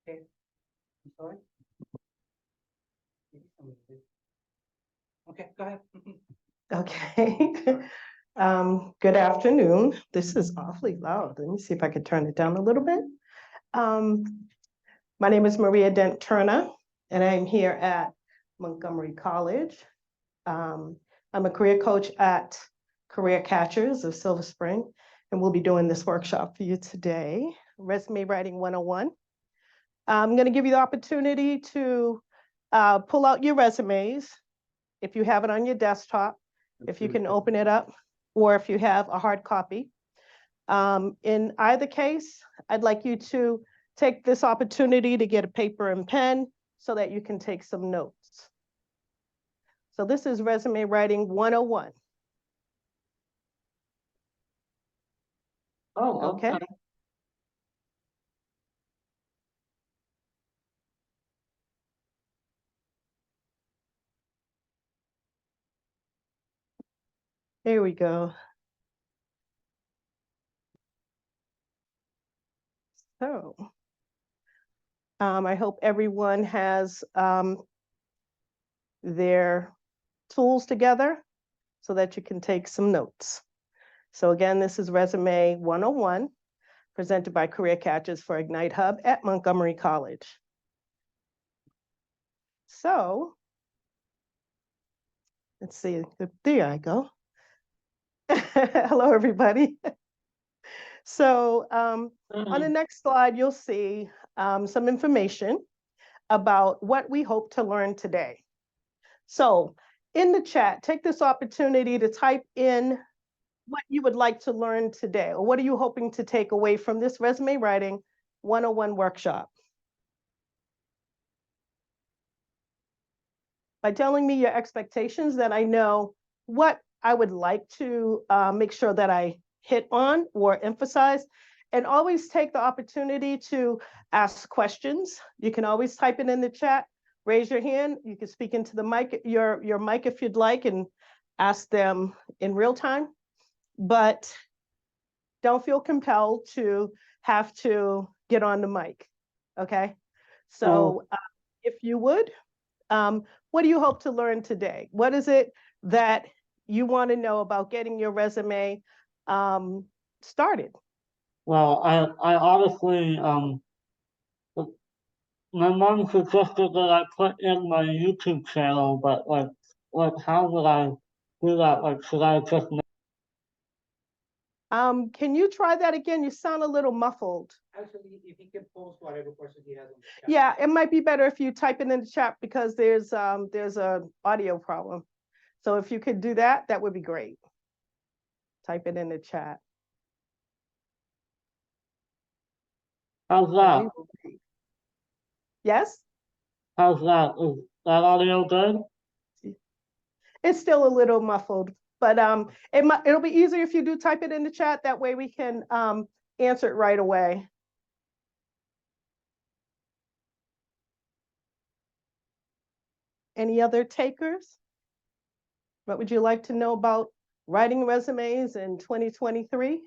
Okay, I'm sorry. Maybe somebody did. Okay, go ahead. Okay. Good afternoon. This is awfully loud. Let me see if I can turn it down a little bit. My name is Maria Dent Turner, and I'm here at Montgomery College. I'm a career coach at Career Catchers of Silver Spring, and we'll be doing this workshop for you today, Resume Writing 101. I'm going to give you the opportunity to pull out your resumes if you have it on your desktop, if you can open it up, or if you have a hard copy. In either case, I'd like you to take this opportunity to get a paper and pen so that you can take some notes. So this is Resume Writing 101. Oh, Okay. Here we go. So I hope everyone has their tools together so that you can take some notes. So again, this is Resume 101, presented by Career Catchers for Ignite Hub at Montgomery College. So let's see, there I go. Hello, everybody. So on the next slide, you'll see some information about what we hope to learn today. So in the chat, take this opportunity to type in what you would like to learn today, or what are you hoping to take away from this Resume Writing 101 workshop? By telling me your expectations, then I know what I would like to make sure that I hit on or emphasize, and always take the opportunity to ask questions. You can always type it in the chat, raise your hand. You can speak into the mic, your mic if you'd like, and ask them in real time. But don't feel compelled to have to get on the mic, okay? So if you would, what do you hope to learn today? What is it that you want to know about getting your resume started? Well, I honestly, my mom suggested that I put in my YouTube channel, but how would I do that? Like, should I just? Can you try that again? You sound a little muffled. Actually, if he can post whatever questions he has on the chat. Yeah, it might be better if you type it in the chat because there's a audio problem. So if you could do that, that would be great. Type it in the chat. How's that? Yes? How's that? Is that audio good? It's still a little muffled, but it'll be easier if you do type it in the chat. That way we can answer it right away. Any other takers? What would you like to know about writing resumes in 2023?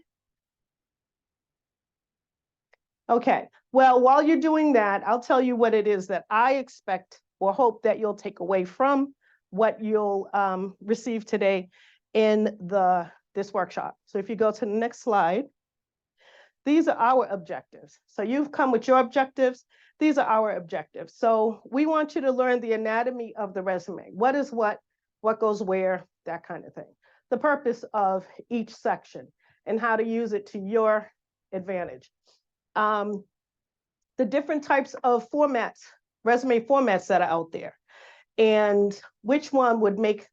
Okay, well, while you're doing that, I'll tell you what it is that I expect or hope that you'll take away from what you'll receive today in this workshop. So if you go to the next slide, these are our objectives. So you've come with your objectives. These are our objectives. So we want you to learn the anatomy of the resume. What is what goes where, that kind of thing. The purpose of each section and how to use it to your advantage. The different types of formats, resume formats that are out there, and which one would make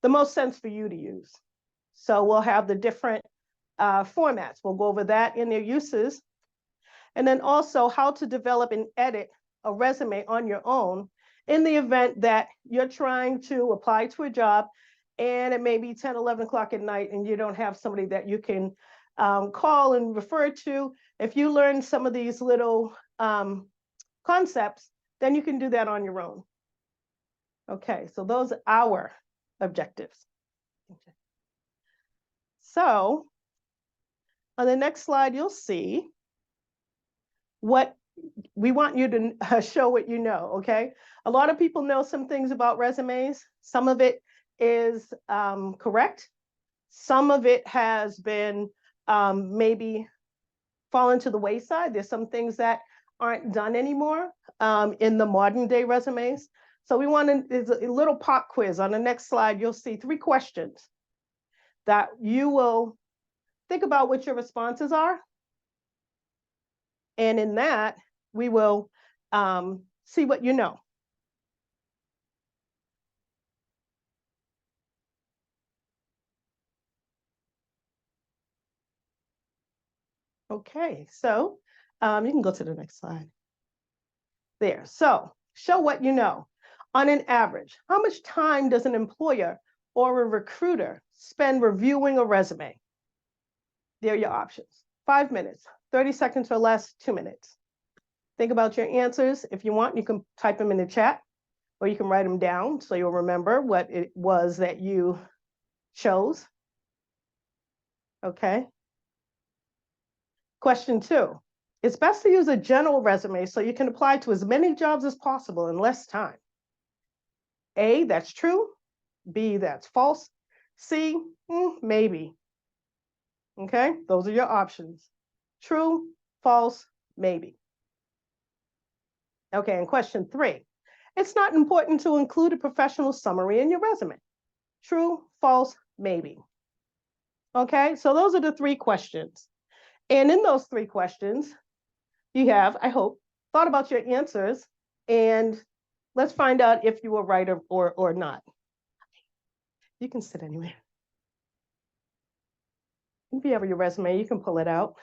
the most sense for you to use. So we'll have the different formats. We'll go over that in their uses. And then also how to develop and edit a resume on your own in the event that you're trying to apply to a job and it may be 10, 11 o'clock at night and you don't have somebody that you can call and refer to. If you learn some of these little concepts, then you can do that on your own. Okay, so those are our objectives. So on the next slide, you'll see what we want you to show what you know, okay? A lot of people know some things about resumes. Some of it is correct. Some of it has been maybe fallen to the wayside. There's some things that aren't done anymore in the modern day resumes. So we want to, there's a little pop quiz. On the next slide, you'll see 3 questions that you will think about what your responses are. And in that, we will see what you know. Okay, so you can go to the next slide. There, so show what you know. On an average, how much time does an employer or a recruiter spend reviewing a resume? There are your options. 5 minutes, 30 seconds or less, 2 minutes. Think about your answers. If you want, you can type them in the chat or you can write them down so you'll remember what it was that you chose. Okay. Question 2. It's best to use a general resume so you can apply to as many jobs as possible in less time. A, that's true. B, that's false. C, maybe. Okay, those are your options. True, false, maybe. Okay, and question 3. It's not important to include a professional summary in your resume. True, false, maybe. Okay, so those are the 3 questions. And in those 3 questions, you have, I hope, thought about your answers, and let's find out if you were right or not. You can sit anywhere. If you have your resume, you can pull it out.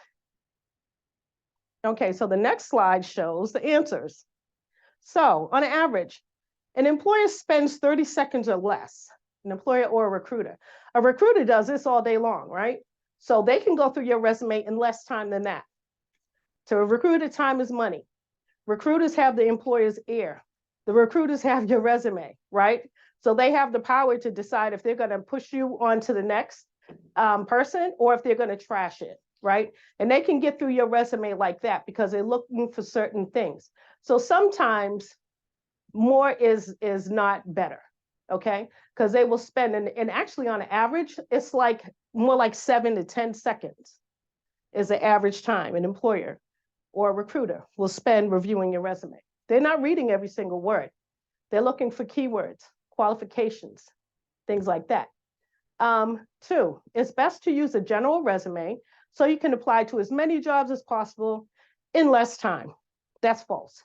Okay, so the next slide shows the answers. So on average, an employer spends 30 seconds or less, an employer or a recruiter. A recruiter does this all day long, right? So they can go through your resume in less time than that. To a recruiter, time is money. Recruiters have the employer's ear. The recruiters have your resume, right? So they have the power to decide if they're going to push you on to the next person or if they're going to trash it, right? And they can get through your resume like that because they're looking for certain things. So sometimes more is not better, okay? Because they will spend, and actually on average, it's like more like 7 to 10 seconds is the average time an employer or a recruiter will spend reviewing your resume. They're not reading every single word. They're looking for keywords, qualifications, things like that. 2, it's best to use a general resume so you can apply to as many jobs as possible in less time. That's false.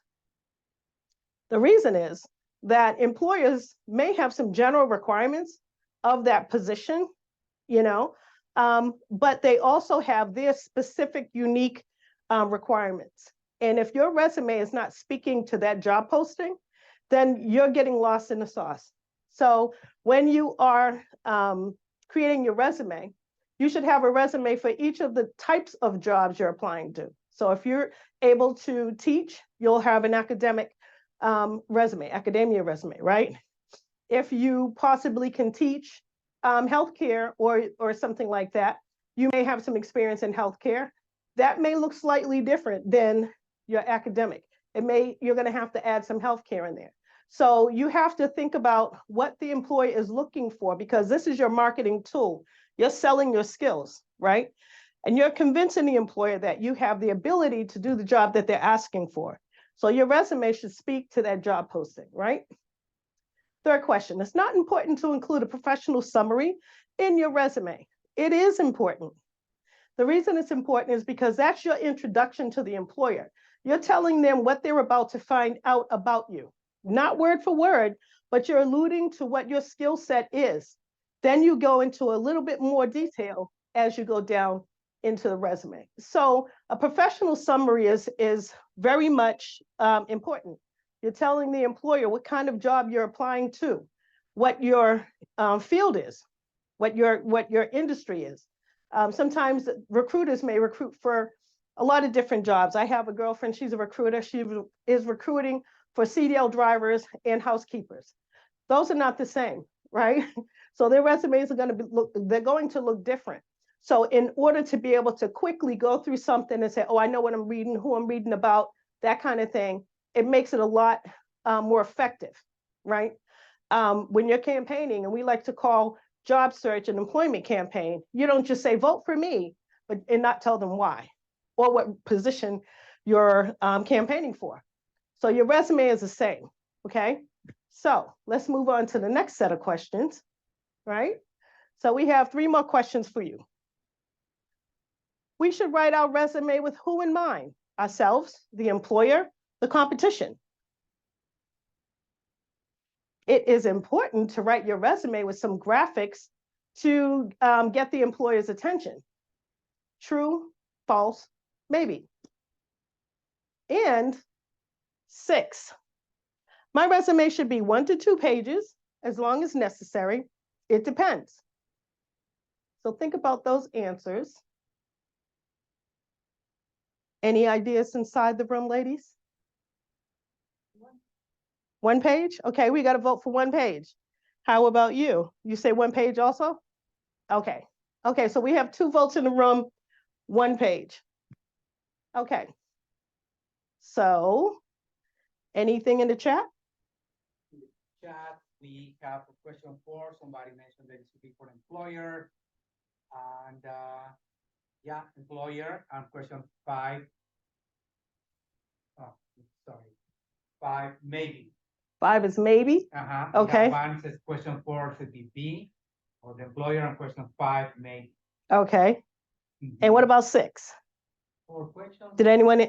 The reason is that employers may have some general requirements of that position, you know, but they also have their specific, unique requirements. And if your resume is not speaking to that job posting, then you're getting lost in the sauce. So when you are creating your resume, you should have a resume for each of the types of jobs you're applying to. So if you're able to teach, you'll have an academic resume, academia resume, right? If you possibly can teach healthcare or something like that, you may have some experience in healthcare. That may look slightly different than your academic. You're going to have to add some healthcare in there. So you have to think about what the employee is looking for because this is your marketing tool. You're selling your skills, right? And you're convincing the employer that you have the ability to do the job that they're asking for. So your resume should speak to that job posting, right? 3rd question, it's not important to include a professional summary in your resume. It is important. The reason it's important is because that's your introduction to the employer. You're telling them what they're about to find out about you. Not word for word, but you're alluding to what your skill set is. Then you go into a little bit more detail as you go down into the resume. So a professional summary is very much important. You're telling the employer what kind of job you're applying to, what your field is, what your industry is. Sometimes recruiters may recruit for a lot of different jobs. I have a girlfriend, she's a recruiter. She is recruiting for CDL drivers and housekeepers. Those are not the same, right? So their resumes are going to look different. So in order to be able to quickly go through something and say, oh, I know what I'm reading, who I'm reading about, that kind of thing, it makes it a lot more effective, right? When you're campaigning, and we like to call job search an employment campaign, you don't just say vote for me, and not tell them why or what position you're campaigning for. So your resume is the same, okay? So let's move on to the next set of questions, right? So we have 3 more questions for you. We should write our resume with who in mind? Ourselves, the employer, the competition. It is important to write your resume with some graphics to get the employer's attention. True, false, maybe. And 6, my resume should be 1 to 2 pages, as long as necessary. It depends. So think about those answers. Any ideas inside the room, ladies? 1 page? Okay, we got to vote for 1 page. How about you? You say 1 page also? Okay. Okay, so we have 2 votes in the room, 1 page. Okay. So, anything in the chat? Chat, we have a question 4. Somebody mentioned that it should be for employer. And yeah, employer. And question 5. Oh, sorry. 5, maybe. 5 is maybe? Okay. One says question 4 should be B, or the employer, and question 5, maybe. Okay. And what about 6? 4 questions? Did anyone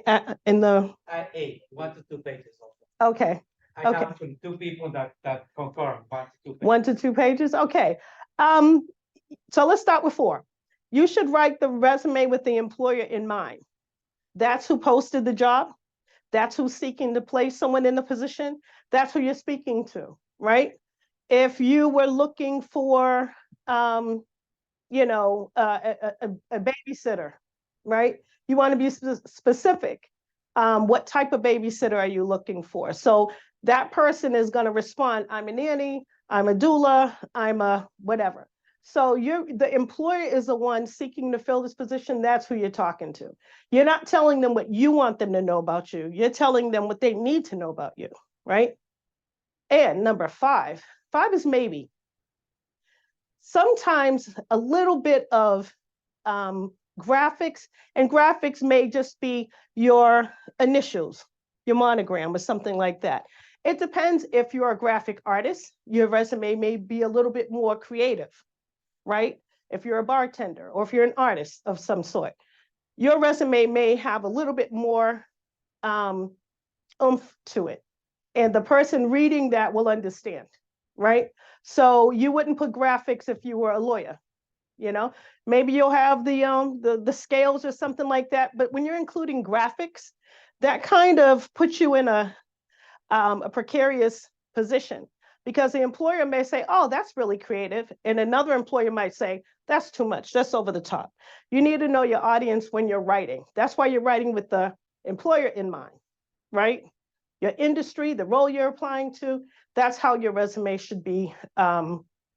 in the? 8, 1 to 2 pages also. Okay. I have actually 2 people that confirm 1 to 2 pages. 1 to 2 pages? Okay. So let's start with 4. You should write the resume with the employer in mind. That's who posted the job. That's who's seeking to place someone in the position. That's who you're speaking to, right? If you were looking for, you know, a babysitter, right? You want to be specific. What type of babysitter are you looking for? So that person is going to respond, I'm a nanny, I'm a doula, I'm a whatever. So the employer is the one seeking to fill this position. That's who you're talking to. You're not telling them what you want them to know about you. You're telling them what they need to know about you, right? And number 5 is maybe. Sometimes a little bit of graphics, and graphics may just be your initials, your monogram or something like that. It depends if you're a graphic artist, your resume may be a little bit more creative, right? If you're a bartender or if you're an artist of some sort, your resume may have a little bit more oomph to it. And the person reading that will understand, right? So you wouldn't put graphics if you were a lawyer, you know? Maybe you'll have the scales or something like that. But when you're including graphics, that kind of puts you in a precarious position, because the employer may say, oh, that's really creative. And another employer might say, that's too much, that's over the top. You need to know your audience when you're writing. That's why you're writing with the employer in mind, right? Your industry, the role you're applying to, that's how your resume should be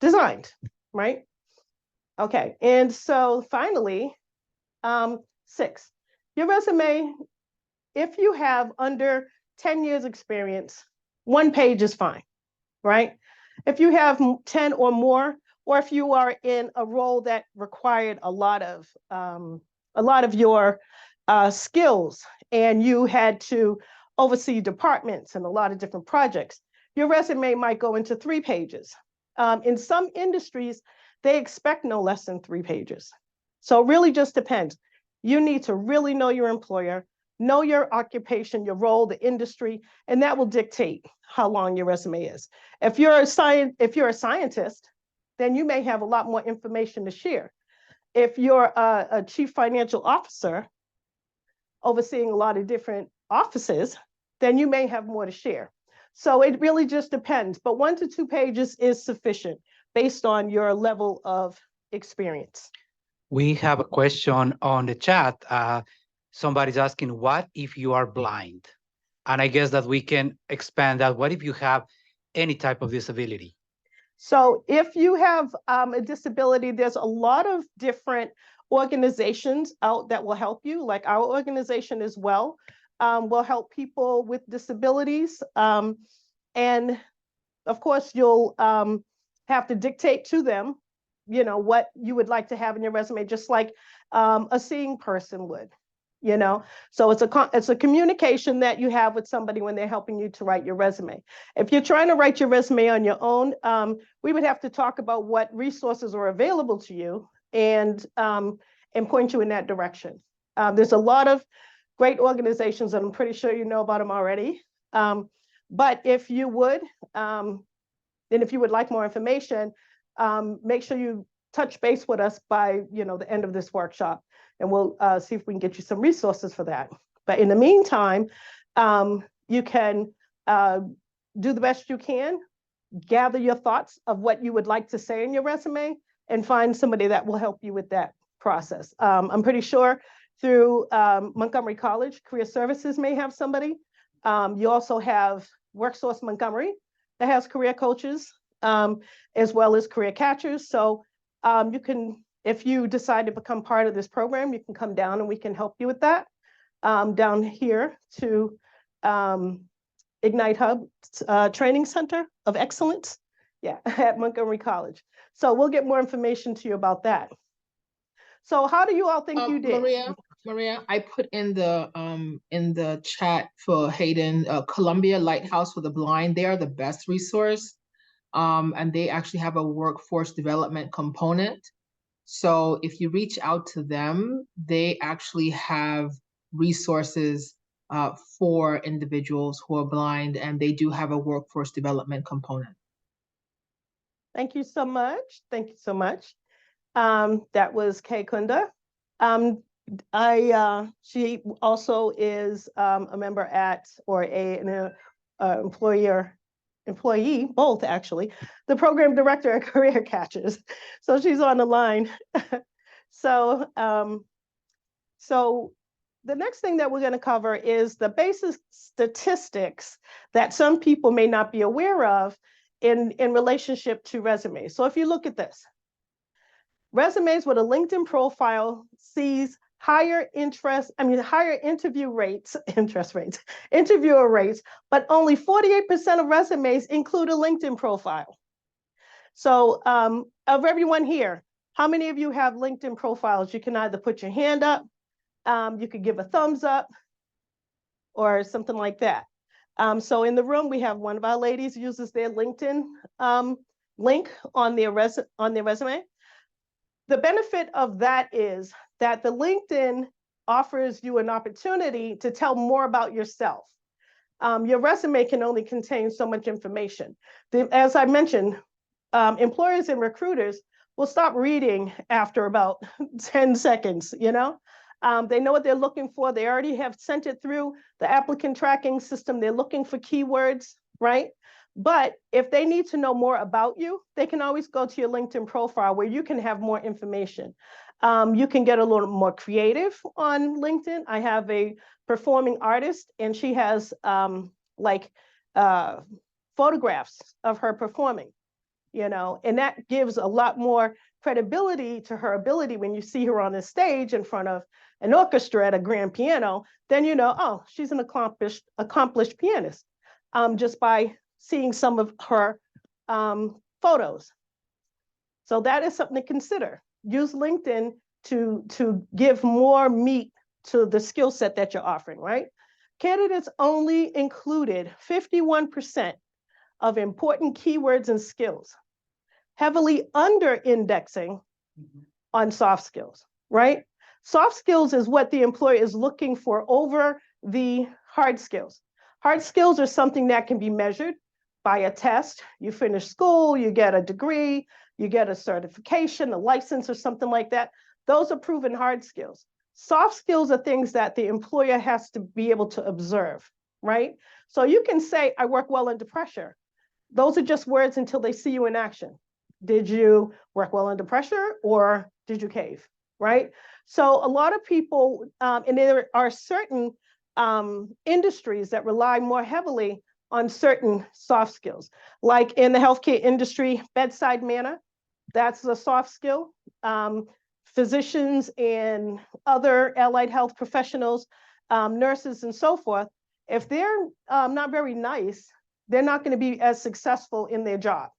designed, right? Okay, and so finally, 6, your resume, if you have under 10 years experience, 1 page is fine, right? If you have 10 or more, or if you are in a role that required a lot of your skills, and you had to oversee departments and a lot of different projects, your resume might go into 3 pages. In some industries, they expect no less than 3 pages. So it really just depends. You need to really know your employer, know your occupation, your role, the industry, and that will dictate how long your resume is. If you're a scientist, then you may have a lot more information to share. If you're a chief financial officer overseeing a lot of different offices, then you may have more to share. So it really just depends, but 1 to 2 pages is sufficient based on your level of experience. We have a question on the chat. Somebody's asking, what if you are blind? And I guess that we can expand that. What if you have any type of disability? So if you have a disability, there's a lot of different organizations out that will help you, like our organization as well. will help people with disabilities. And of course, you'll have to dictate to them, you know, what you would like to have in your resume, just like a seeing person would, you know. So it's a communication that you have with somebody when they're helping you to write your resume. If you're trying to write your resume on your own, we would have to talk about what resources are available to you and point you in that direction. There's a lot of great organizations, and I'm pretty sure you know about them already. But if you would, and if you would like more information, make sure you touch base with us by, you know, the end of this workshop, and we'll see if we can get you some resources for that. But in the meantime, you can do the best you can, gather your thoughts of what you would like to say in your resume, and find somebody that will help you with that process. I'm pretty sure through Montgomery College, Career Services may have somebody. You also have WorkSource Montgomery that has career coaches, as well as career catchers. So you can, if you decide to become part of this program, you can come down and we can help you with that. Down here to Ignite Hub Training Center of Excellence, yeah, at Montgomery College. So we'll get more information to you about that. So how do you all think you did? Maria, I put in the chat for Hayden, Columbia Lighthouse for the Blind. They are the best resource. And they actually have a workforce development component. So if you reach out to them, they actually have resources for individuals who are blind, and they do have a workforce development component. Thank you so much. Thank you so much. That was Kay Kunda. She also is a member at, or an employee, both actually, the program director at Career Catchers. So she's on the line. So the next thing that we're going to cover is the basic statistics that some people may not be aware of in relationship to resumes. So if you look at this, resumes with a LinkedIn profile sees higher interview rates, interviewer rates, but only 48% of resumes include a LinkedIn profile. So of everyone here, how many of you have LinkedIn profiles? You can either put your hand up, you could give a thumbs up, or something like that. So in the room, we have one of our ladies uses their LinkedIn link on their resume. The benefit of that is that the LinkedIn offers you an opportunity to tell more about yourself. Your resume can only contain so much information. As I mentioned, employers and recruiters will stop reading after about 10 seconds, you know? They know what they're looking for. They already have sent it through the applicant tracking system. They're looking for keywords, right? But if they need to know more about you, they can always go to your LinkedIn profile where you can have more information. You can get a little more creative on LinkedIn. I have a performing artist, and she has photographs of her performing, you know, and that gives a lot more credibility to her ability when you see her on the stage in front of an orchestra at a grand piano. Then you know, oh, she's an accomplished pianist, just by seeing some of her photos. So that is something to consider. Use LinkedIn to give more meat to the skill set that you're offering, right? Candidates only included 51% of important keywords and skills, heavily under-indexing on soft skills, right? Soft skills is what the employer is looking for over the hard skills. Hard skills are something that can be measured by a test. You finish school, you get a degree, you get a certification, a license, or something like that. Those are proven hard skills. Soft skills are things that the employer has to be able to observe, right? So you can say, I work well under pressure. Those are just words until they see you in action. Did you work well under pressure, or did you cave, right? So a lot of people, and there are certain industries that rely more heavily on certain soft skills. Like in the healthcare industry, bedside manner, that's a soft skill. Physicians and other allied health professionals nurses and so forth, if they're not very nice, they're not going to be as successful in their job,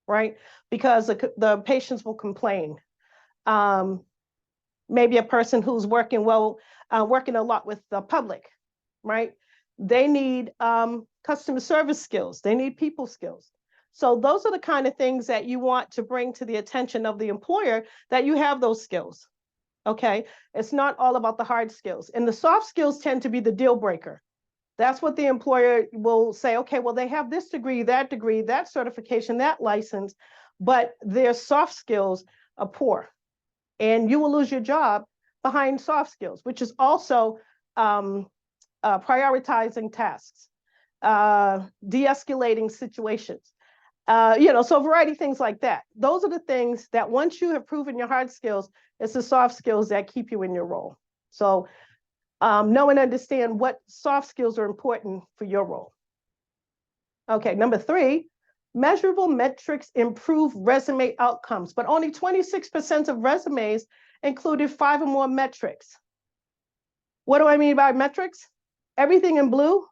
right? Because the patients will complain. Maybe a person who's working working a lot with the public, right? They need customer service skills. They need people skills. So those are the kind of things that you want to bring to the attention of the employer, that you have those skills, okay? It's not all about the hard skills. And the soft skills tend to be the deal breaker. That's what the employer will say, okay, well, they have this degree, that certification, that license, but their soft skills are poor. And you will lose your job behind soft skills, which is also prioritizing tasks, de-escalating situations, so a variety of things like that. Those are the things that once you have proven your hard skills, it's the soft skills that keep you in your role. So know and understand what soft skills are important for your role. Okay, number 3, measurable metrics improve resume outcomes, but only 26% of resumes included 5 or more metrics. What do I mean by metrics? Everything in blue,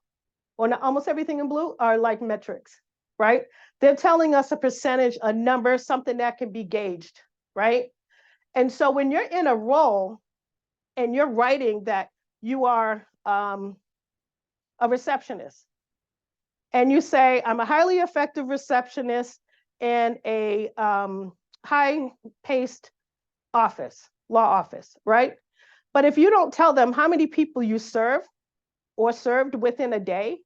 or almost everything in blue, are like metrics, right? They're telling us a percentage, a number, something that can be gauged, right? And so when you're in a role and you're writing that you are a receptionist, and you say, I'm a highly effective receptionist in a high-paced law office, right? But if you don't tell them how many people you serve or served within a day,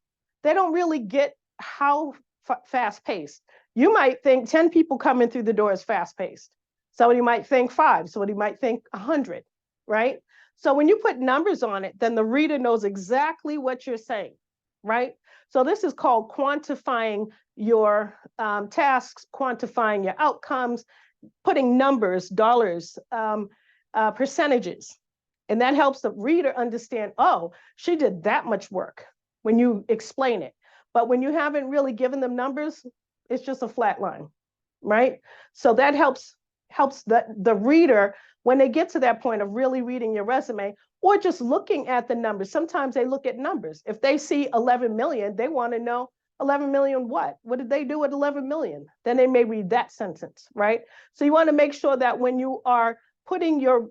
they don't really get how fast-paced. You might think 10 people coming through the door is fast-paced. Somebody might think 5, somebody might think 100, right? So when you put numbers on it, then the reader knows exactly what you're saying, right? So this is called quantifying your tasks, quantifying your outcomes, putting numbers, dollars, percentages. And that helps the reader understand, oh, she did that much work when you explain it. But when you haven't really given them numbers, it's just a flat line, right? So that helps the reader when they get to that point of really reading your resume, or just looking at the numbers. Sometimes they look at numbers. If they see 11 million, they want to know 11 million what? What did they do at 11 million? Then they may read that sentence, right? So you want to make sure that when you are putting your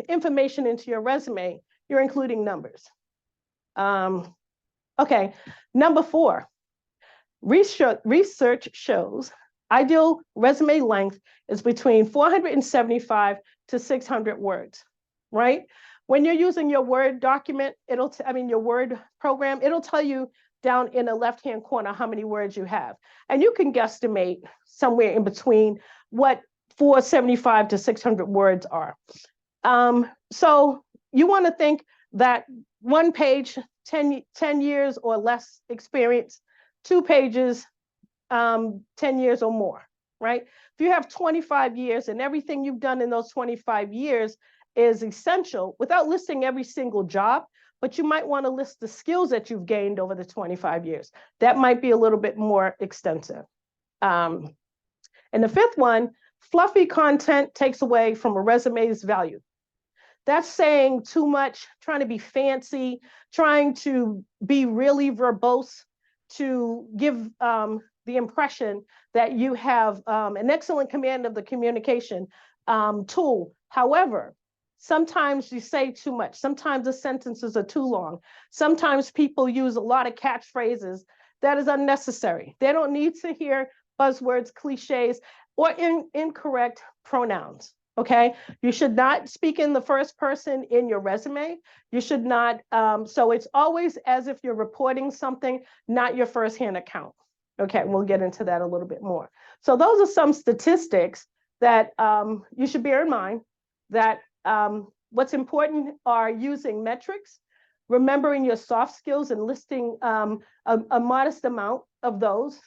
information into your resume, you're including numbers. Okay, number 4, research shows ideal resume length is between 475 to 600 words, right? When you're using your Word document, your Word program, it'll tell you down in the left-hand corner how many words you have. And you can guesstimate somewhere in between what 475 to 600 words are. So you want to think that 1 page, 10 years or less experience, 2 pages, 10 years or more, right? If you have 25 years and everything you've done in those 25 years is essential, without listing every single job, but you might want to list the skills that you've gained over the 25 years. That might be a little bit more extensive. And the 5th one, fluffy content takes away from a resume's value. That's saying too much, trying to be fancy, trying to be really verbose to give the impression that you have an excellent command of the communication tool. However, sometimes you say too much. Sometimes the sentences are too long. Sometimes people use a lot of catchphrases that is unnecessary. They don't need to hear buzzwords, cliches, or incorrect pronouns. Okay, you should not speak in the first person in your resume. You should not, so it's always as if you're reporting something, not your firsthand account. Okay, we'll get into that a little bit more. So those are some statistics that you should bear in mind, that what's important are using metrics, remembering your soft skills and listing a modest amount of those.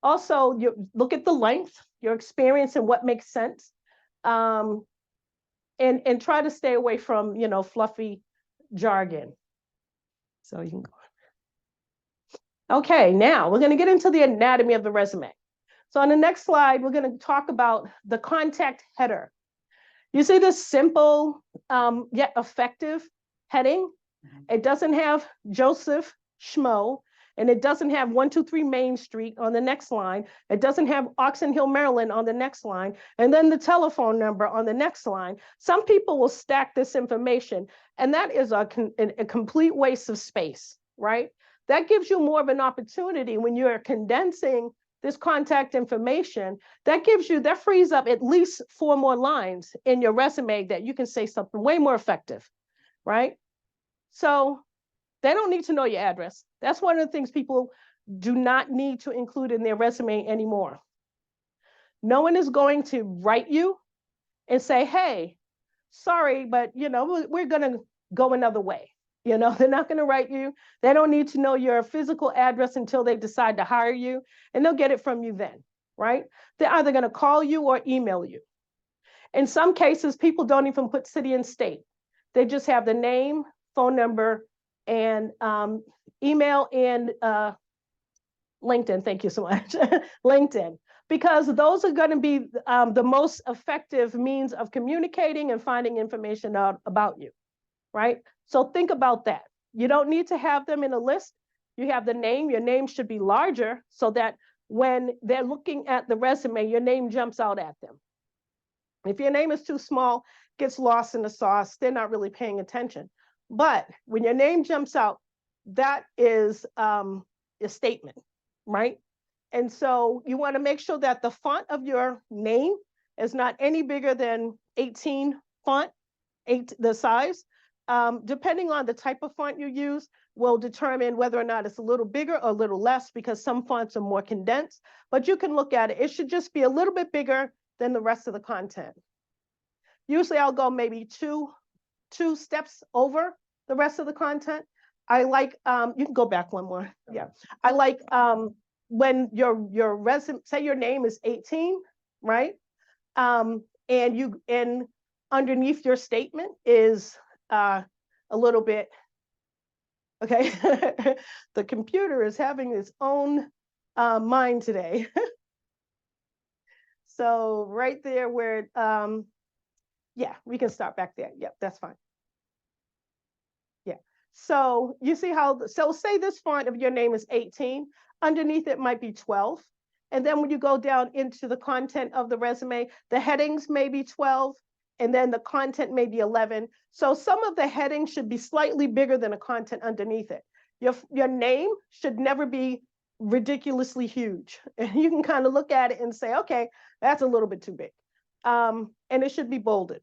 Also, you look at the length, your experience and what makes sense, and try to stay away from, fluffy jargon. So you can go on. Okay, now we're going to get into the anatomy of the resume. So on the next slide, we're going to talk about the contact header. You see this simple yet effective heading. It doesn't have Joseph Schmo, and it doesn't have 123 Main Street on the next line. It doesn't have Oxon Hill, Maryland on the next line, and then the telephone number on the next line. Some people will stack this information, and that is a complete waste of space, right? That gives you more of an opportunity when you're condensing this contact information. That frees up at least 4 more lines in your resume that you can say something way more effective, right? So they don't need to know your address. That's one of the things people do not need to include in their resume anymore. No one is going to write you and say, hey, sorry, but we're gonna go another way. They're not gonna write you. They don't need to know your physical address until they decide to hire you, and they'll get it from you then, right? They're either gonna call you or email you. In some cases, people don't even put city and state. They just have the name, phone number, and email and LinkedIn. Thank you so much. LinkedIn, because those are going to be the most effective means of communicating and finding information out about you, right? So think about that. You don't need to have them in a list. You have the name. Your name should be larger so that when they're looking at the resume, your name jumps out at them. If your name is too small, gets lost in the sauce, they're not really paying attention. But when your name jumps out, that is a statement, right? And so you want to make sure that the font of your name is not any bigger than 18 font, the size. Depending on the type of font you use will determine whether or not it's a little bigger or a little less, because some fonts are more condensed, but you can look at it. It should just be a little bit bigger than the rest of the content. Usually I'll go maybe two steps over the rest of the content. I like, you can go back one more. Yeah. I like when your resume, say your name is 18, right? And underneath your statement is a little bit, okay. The computer is having its own mind today. So right there where, yeah, we can start back there. Yep, that's fine. Yeah, so you see how, so say this font of your name is 18, underneath it might be 12. And then when you go down into the content of the resume, the headings may be 12, and then the content may be 11. So some of the headings should be slightly bigger than the content underneath it. Your name should never be ridiculously huge. And you can kind of look at it and say, okay, that's a little bit too big. And it should be bolded,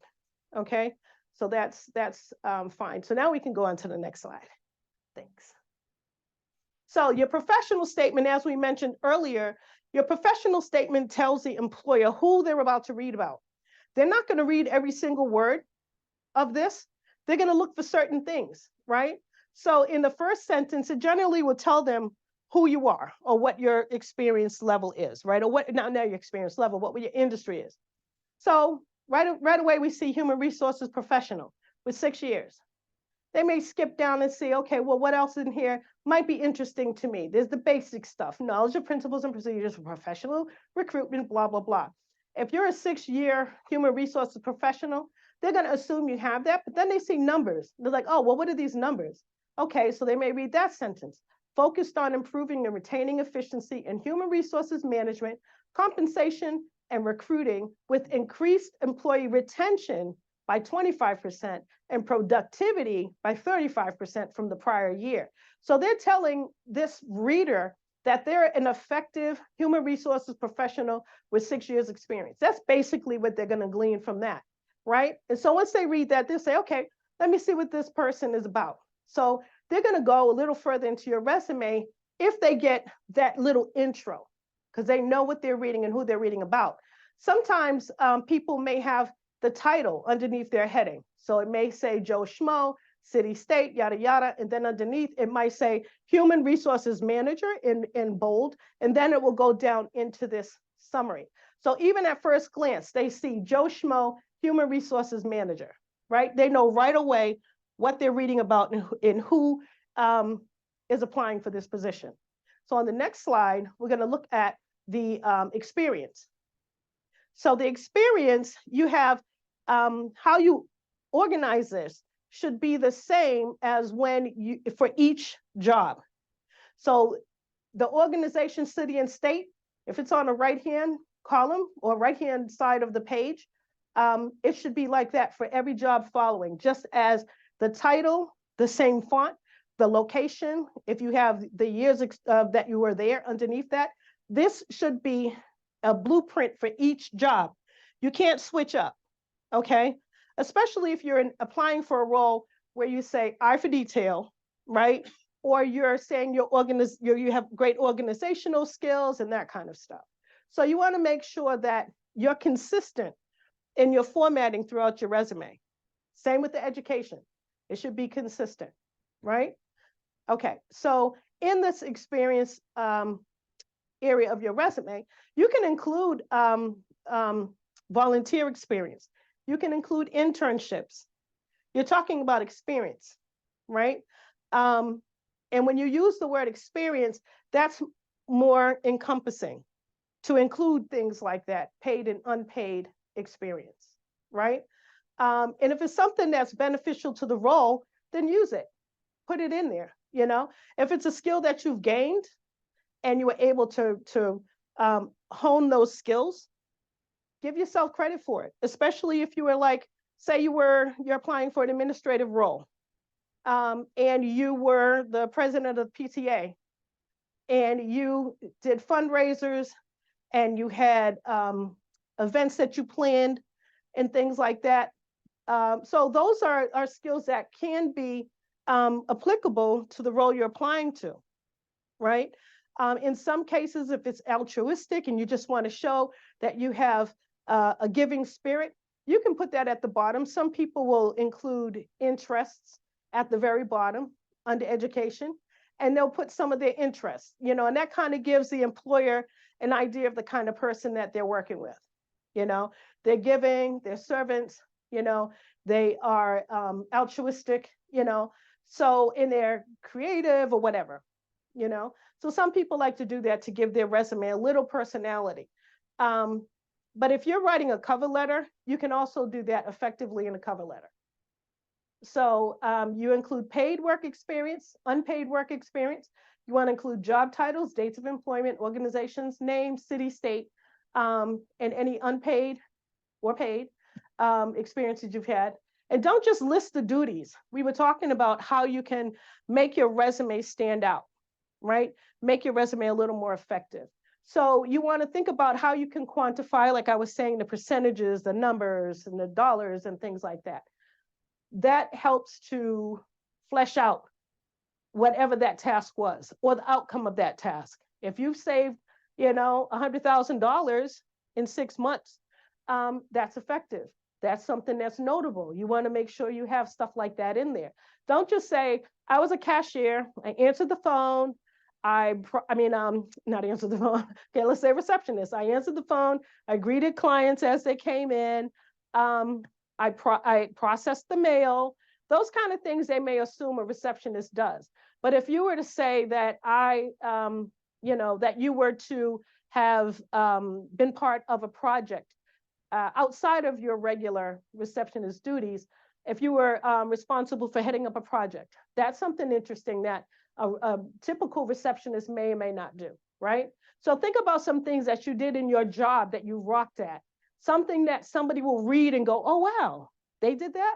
okay? So that's fine. So now we can go on to the next slide. Thanks. So your professional statement, as we mentioned earlier, your professional statement tells the employer who they're about to read about. They're not going to read every single word of this. They're going to look for certain things, right? So in the first sentence, it generally will tell them who you are or what your experience level is, right? Or what, not your experience level, what your industry is. So right away, we see human resources professional with 6 years. They may skip down and see, okay, well, what else in here might be interesting to me? There's the basic stuff, knowledge of principles and procedures for professional recruitment, blah, blah, blah. If you're a 6-year human resources professional, they're going to assume you have that, but then they see numbers. They're like, oh, well, what are these numbers? Okay, so they may read that sentence. Focused on improving and retaining efficiency in human resources management, compensation, and recruiting with increased employee retention by 25% and productivity by 35% from the prior year. So they're telling this reader that they're an effective human resources professional with 6 years experience. That's basically what they're going to glean from that, right? And so once they read that, they say, okay, let me see what this person is about. So they're going to go a little further into your resume if they get that little intro, because they know what they're reading and who they're reading about. Sometimes people may have the title underneath their heading. So it may say Joe Schmo, city, state, yada, yada. And then underneath it might say human resources manager in bold. And then it will go down into this summary. So even at first glance, they see Joe Schmo, human resources manager, right? They know right away what they're reading about and who is applying for this position. So on the next slide, we're going to look at the experience. So the experience, you have how you organize this. should be the same as when you, for each job. So the organization, city, and state, if it's on the right-hand column or right-hand side of the page, it should be like that for every job following, just as the title, the same font, the location, if you have the years that you were there underneath that, this should be a blueprint for each job. You can't switch up, okay? Especially if you're applying for a role where you say I for detail, right? Or you're saying you have great organizational skills and that kind of stuff. So you want to make sure that you're consistent in your formatting throughout your resume. Same with the education. It should be consistent, right? Okay, so in this experience area of your resume, you can include volunteer experience. You can include internships. You're talking about experience, right? And when you use the word experience, that's more encompassing to include things like that, paid and unpaid experience, right? And if it's something that's beneficial to the role, then use it, put it in there, you know? If it's a skill that you've gained and you were able to hone those skills, give yourself credit for it, especially if you were like, say you're applying for an administrative role, and you were the president of PTA, and you did fundraisers, and you had events that you planned and things like that. So those are skills that can be applicable to the role you're applying to, right? In some cases, if it's altruistic and you just want to show that you have a giving spirit, you can put that at the bottom. Some people will include interests at the very bottom under education, and they'll put some of their interests, you know, and that kind of gives the employer an idea of the kind of person that they're working with. You know, they're giving, they're servants, you know, they are altruistic, you know, so in their creative or whatever, you know. So some people like to do that to give their resume a little personality. But if you're writing a cover letter, you can also do that effectively in a cover letter. So you include paid work experience, unpaid work experience. You want to include job titles, dates of employment, organizations, name, city, state, and any unpaid or paid experiences you've had. And don't just list the duties. We were talking about how you can make your resume stand out, right? Make your resume a little more effective. So you want to think about how you can quantify, like I was saying, the percentages, the numbers, and the dollars and things like that. That helps to flesh out whatever that task was or the outcome of that task. If you've saved, you know, $100,000 in 6 months, that's effective. That's something that's notable. You want to make sure you have stuff like that in there. Don't just say, I was a cashier, I answered the phone, not answered the phone. Okay, let's say receptionist. I answered the phone, I greeted clients as they came in, I processed the mail. Those kind of things they may assume a receptionist does. But if you were to say that that you were to have been part of a project outside of your regular receptionist duties, if you were responsible for heading up a project, that's something interesting that a typical receptionist may or may not do, right? So think about some things that you did in your job that you rocked at, something that somebody will read and go, oh, wow, they did that?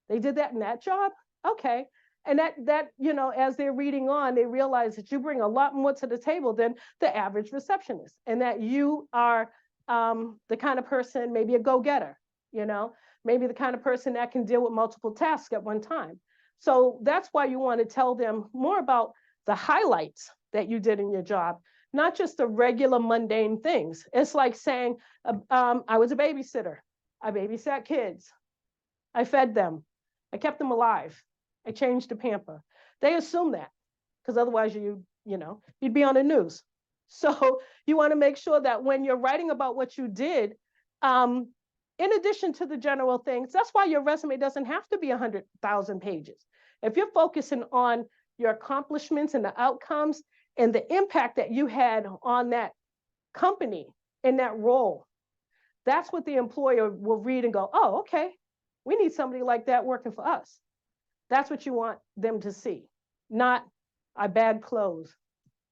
They did that in that job? Okay. And that you know, as they're reading on, they realize that you bring a lot more to the table than the average receptionist, and that you are the kind of person, maybe a go-getter, you know, maybe the kind of person that can deal with multiple tasks at one time. So that's why you want to tell them more about the highlights that you did in your job, not just the regular mundane things. It's like saying, I was a babysitter. I babysat kids. I fed them. I kept them alive. I changed the pamper. They assume that because otherwise you'd be on the news. So you want to make sure that when you're writing about what you did, in addition to the general things, that's why your resume doesn't have to be 100,000 pages. If you're focusing on your accomplishments and the outcomes and the impact that you had on that company in that role, that's what the employer will read and go, oh, okay, we need somebody like that working for us. That's what you want them to see, not I bagged clothes.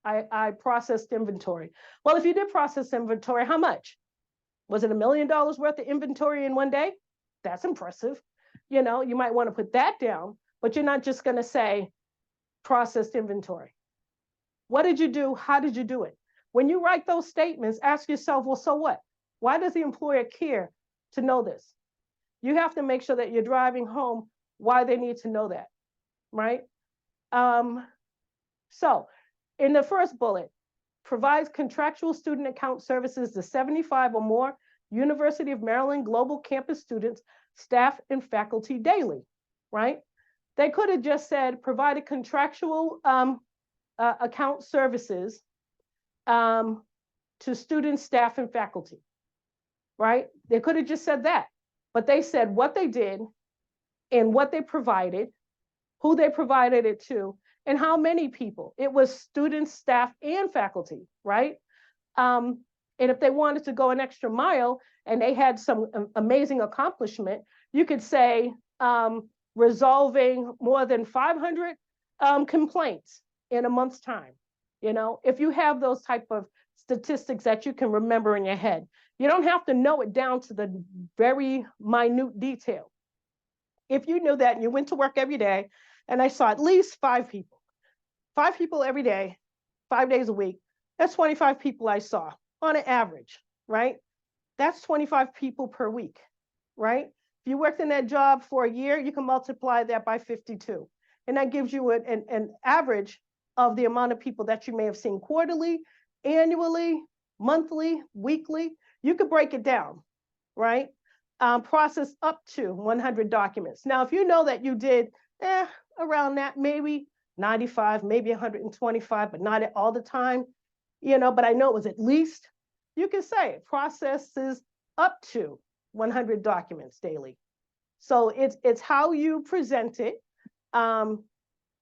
I processed inventory. Well, if you did process inventory, how much? Was it $1 million worth of inventory in one day? That's impressive. You know, you might want to put that down, but you're not just going to say processed inventory. What did you do? How did you do it? When you write those statements, ask yourself, well, so what? Why does the employer care to know this? You have to make sure that you're driving home why they need to know that, right? So in the first bullet, provides contractual student account services to 75 or more University of Maryland Global Campus students, staff, and faculty daily, right? They could have just said provided contractual account services to students, staff, and faculty, right? They could have just said that, but they said what they did and what they provided, who they provided it to, and how many people. It was students, staff, and faculty, right? And if they wanted to go an extra mile and they had some amazing accomplishment, you could say resolving more than 500 complaints in a month's time. You know, if you have those type of statistics that you can remember in your head, you don't have to know it down to the very minute detail. If you knew that and you went to work every day and I saw at least 5 people every day, 5 days a week, that's 25 people I saw on an average, right? That's 25 people per week, right? If you worked in that job for a year, you can multiply that by 52. And that gives you an average of the amount of people that you may have seen quarterly, annually, monthly, weekly. You could break it down, right? Process up to 100 documents. Now, if you know that you did around that, maybe 95, maybe 125, but not all the time, you know, but I know it was at least, you can say it processes up to 100 documents daily. So it's how you present it.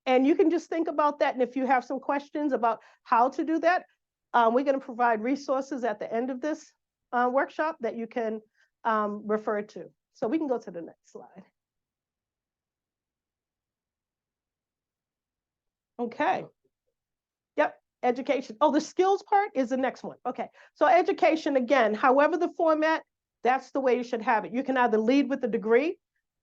And you can just think about that. And if you have some questions about how to do that, we're going to provide resources at the end of this workshop that you can refer to. So we can go to the next slide. Okay. Yep, education. Oh, the skills part is the next one. Okay, so education, again, however the format, that's the way you should have it. You can either lead with the degree,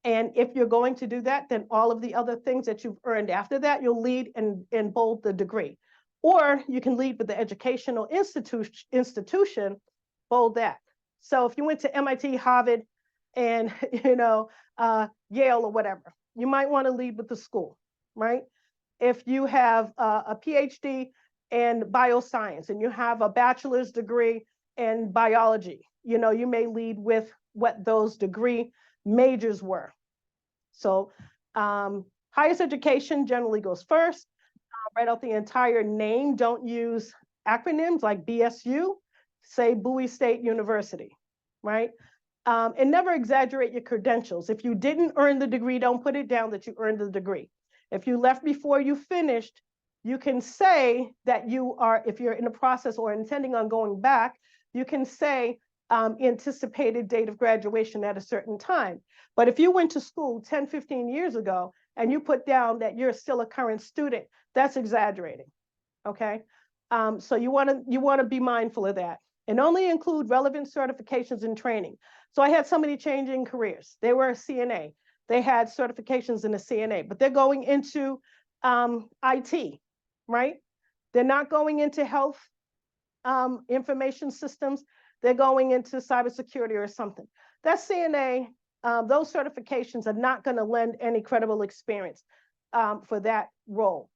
and if you're going to do that, then all of the other things that you've earned after that, you'll lead and bold the degree. Or you can lead with the educational institution, bold that. So if you went to MIT, Harvard, and you know, Yale or whatever, you might want to lead with the school, right? If you have a PhD in bioscience and you have a bachelor's degree in biology, you know, you may lead with what those degree majors were. So highest education generally goes first. Write out the entire name. Don't use acronyms like BSU. Say Bowie State University, right? And never exaggerate your credentials. If you didn't earn the degree, don't put it down that you earned the degree. If you left before you finished, you can say that you are, if you're in the process or intending on going back, you can say anticipated date of graduation at a certain time. But if you went to school 10, 15 years ago and you put down that you're still a current student, that's exaggerating, okay? So you wanna be mindful of that. And only include relevant certifications and training. So I had somebody changing careers. They were a CNA. They had certifications in the CNA, but they're going into IT, right? They're not going into health information systems. They're going into cybersecurity or something. That CNA, those certifications are not going to lend any credible experience for that role.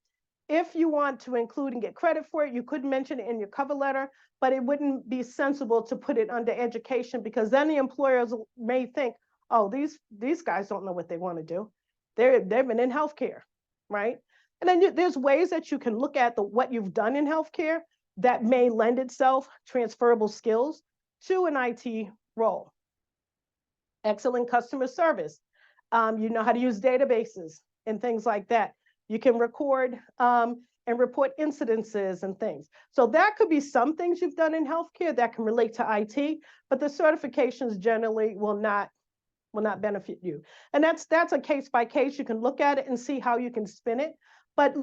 If you want to include and get credit for it, you could mention it in your cover letter, but it wouldn't be sensible to put it under education because then the employers may think, oh, these guys don't know what they want to do. They've been in healthcare, right? And then there's ways that you can look at what you've done in healthcare that may lend itself transferable skills to an IT role. Excellent customer service. You know how to use databases and things like that. You can record and report incidences and things. So that could be some things you've done in healthcare that can relate to IT, but the certifications generally will not will not benefit you. And that's a case by case. You can look at it and see how you can spin it, but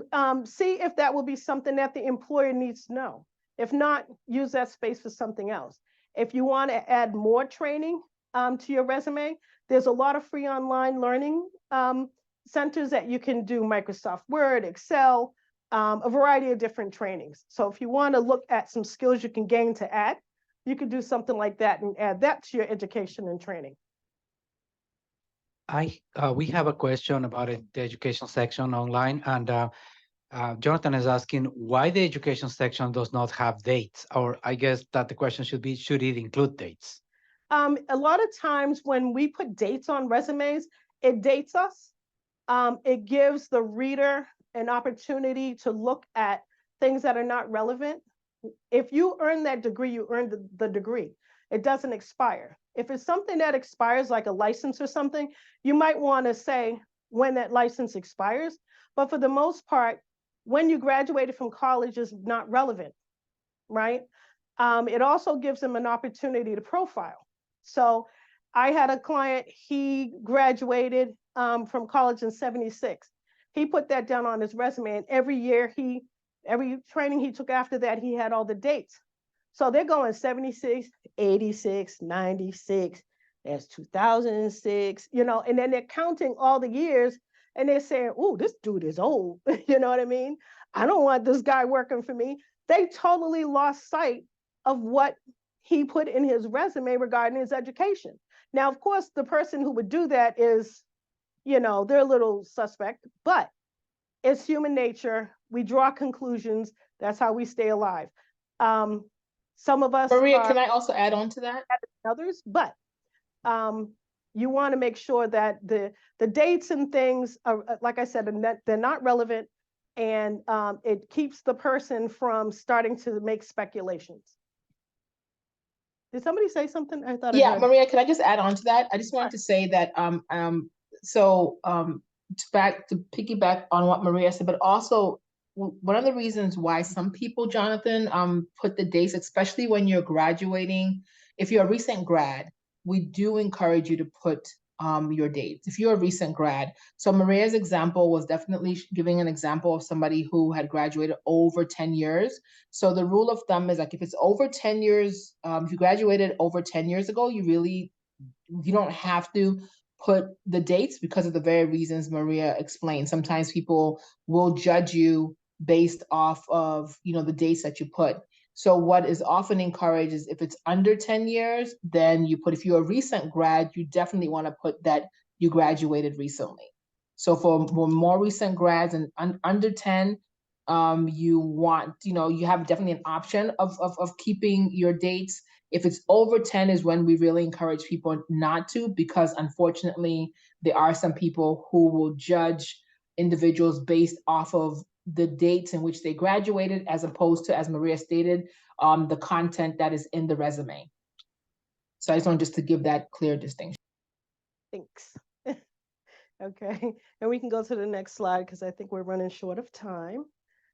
see if that will be something that the employer needs to know. If not, use that space for something else. If you want to add more training to your resume, there's a lot of free online learning centers that you can do Microsoft Word, Excel, a variety of different trainings. So if you want to look at some skills you can gain to add, you could do something like that and add that to your education and training. We have a question about it, the education section online, and Jonathan is asking why the education section does not have dates, or I guess that the question should be, should it include dates? A lot of times when we put dates on resumes, it dates us. It gives the reader an opportunity to look at things that are not relevant. If you earn that degree, you earned the degree. It doesn't expire. If it's something that expires, like a license or something, you might want to say when that license expires. But for the most part, when you graduated from college is not relevant, right? It also gives them an opportunity to profile. So I had a client, he graduated from college in '76. He put that down on his resume, and every year, every training he took after that, he had all the dates. So they're going 76, 86, 96, there's 2006, you know, and then they're counting all the years and they're saying, oh, this dude is old. You know what I mean? I don't want this guy working for me. They totally lost sight of what he put in his resume regarding his education. Now, of course, the person who would do that is, you know, they're a little suspect, but it's human nature. We draw conclusions. That's how we stay alive. Some of us Maria, are can I also add on to that? others, but you want to make sure that the dates and things are, like I said, they're not relevant, and it keeps the person from starting to make speculations. Did somebody say something? I thought I Yeah, heard. Maria, can I just add on to that? I just wanted to say that to piggyback on what Maria said, but also one of the reasons why some people, Jonathan, put the dates, especially when you're graduating, if you're a recent grad, we do encourage you to put your dates if you're a recent grad. So Maria's example was definitely giving an example of somebody who had graduated over 10 years. So the rule of thumb is like if it's over 10 years, if you graduated over 10 years ago, you don't have to put the dates because of the very reasons Maria explained. Sometimes people will judge you based off of, you know, the dates that you put. So what is often encouraged is if it's under 10 years, then you put, if you're a recent grad, you definitely want to put that you graduated recently. So for more recent grads and under 10, you want, you know, you have definitely an option of keeping your dates. If it's over 10 is when we really encourage people not to, because unfortunately, there are some people who will judge individuals based off of the dates in which they graduated, as opposed to, as Maria stated, the content that is in the resume. So I just wanted to give that clear distinction. Thanks. Okay, and we can go to the next slide because I think we're running short of time.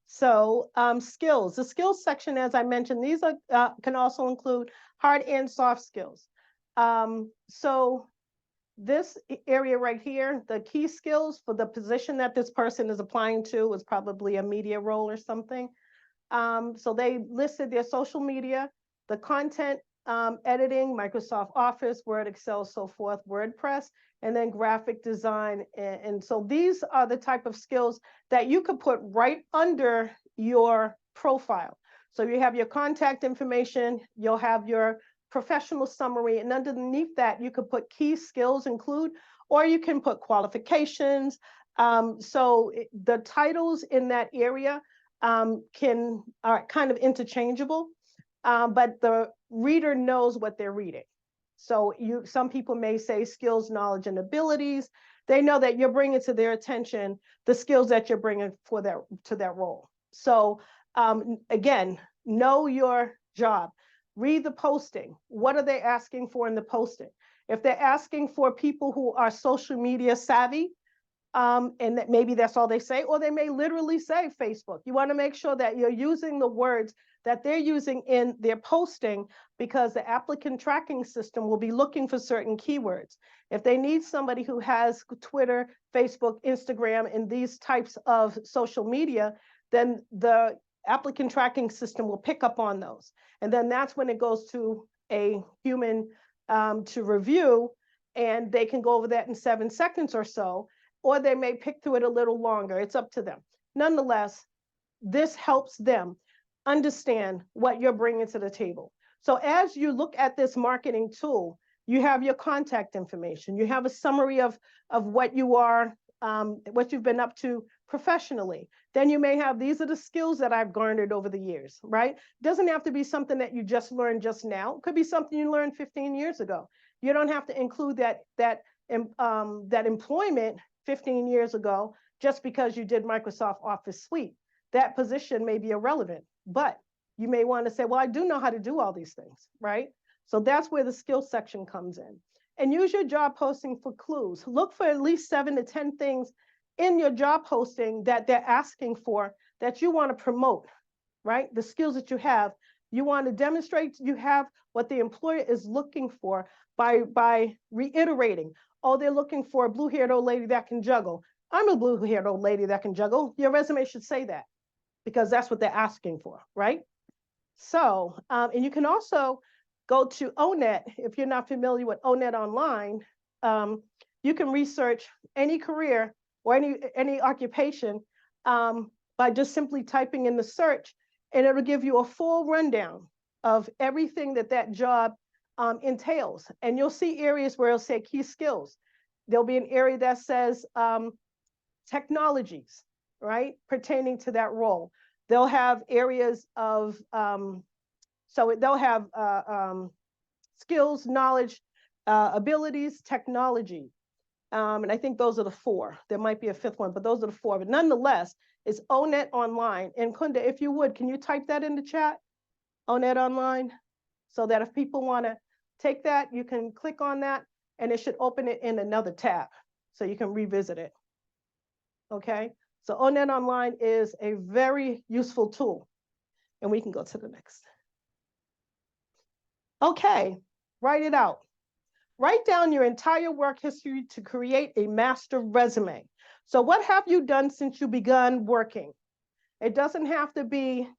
So skills, the skills section, as I mentioned, these are can also include hard and soft skills. So this area right here, the key skills for the position that this person is applying to is probably a media role or something. So they listed their social media, the content editing, Microsoft Office, Word, Excel, so forth, WordPress, and then graphic design. And so these are the type of skills that you could put right under your profile. So you have your contact information, you'll have your professional summary, and underneath that, you could put key skills include, or you can put qualifications. So the titles in that area are kind of interchangeable, but the reader knows what they're reading. So some people may say skills, knowledge, and abilities. They know that you're bringing to their attention the skills that you're bringing to that role. So again, know your job. Read the posting. What are they asking for in the posting? If they're asking for people who are social media savvy, And that maybe that's all they say, or they may literally say Facebook. You want to make sure that you're using the words that they're using in their posting, because the applicant tracking system will be looking for certain keywords. If they need somebody who has Twitter, Facebook, Instagram, and these types of social media, then the applicant tracking system will pick up on those. And then that's when it goes to a human to review, and they can go over that in 7 seconds or so, or they may pick through it a little longer. It's up to them. Nonetheless, this helps them understand what you're bringing to the table. So as you look at this marketing tool, you have your contact information. You have a summary of what you are, what you've been up to professionally. Then you may have, these are the skills that I've garnered over the years, right? It doesn't have to be something that you just learned just now. It could be something you learned 15 years ago. You don't have to include that employment 15 years ago just because you did Microsoft Office Suite. That position may be irrelevant, but you may want to say, well, I do know how to do all these things, right? So that's where the skill section comes in. And use your job posting for clues. Look for at least 7 to 10 things in your job posting that they're asking for that you want to promote, right? The skills that you have, you want to demonstrate you have what the employer is looking for by reiterating, oh, they're looking for a blue-haired old lady that can juggle. I'm a blue-haired old lady that can juggle. Your resume should say that, because that's what they're asking for, right? So, and you can also go to ONET. If you're not familiar with ONET Online, you can research any career or any occupation by just simply typing in the search, and it'll give you a full rundown of everything that job entails. And you'll see areas where it'll say key skills. There'll be an area that says technologies, right, pertaining to that role. They'll have areas of, so they'll have skills, knowledge, abilities, technology. And I think those are the 4. There might be a 5th one, but those are the 4. But nonetheless, it's ONET Online. And Kunda, if you would, can you type that in the chat? ONET Online, so that if people want to take that, you can click on that, and it should open it in another tab, so you can revisit it. Okay, so ONET Online is a very useful tool, and we can go to the next. Okay, write it out. Write down your entire work history to create a master resume. So what have you done since you begun working? It doesn't have to be,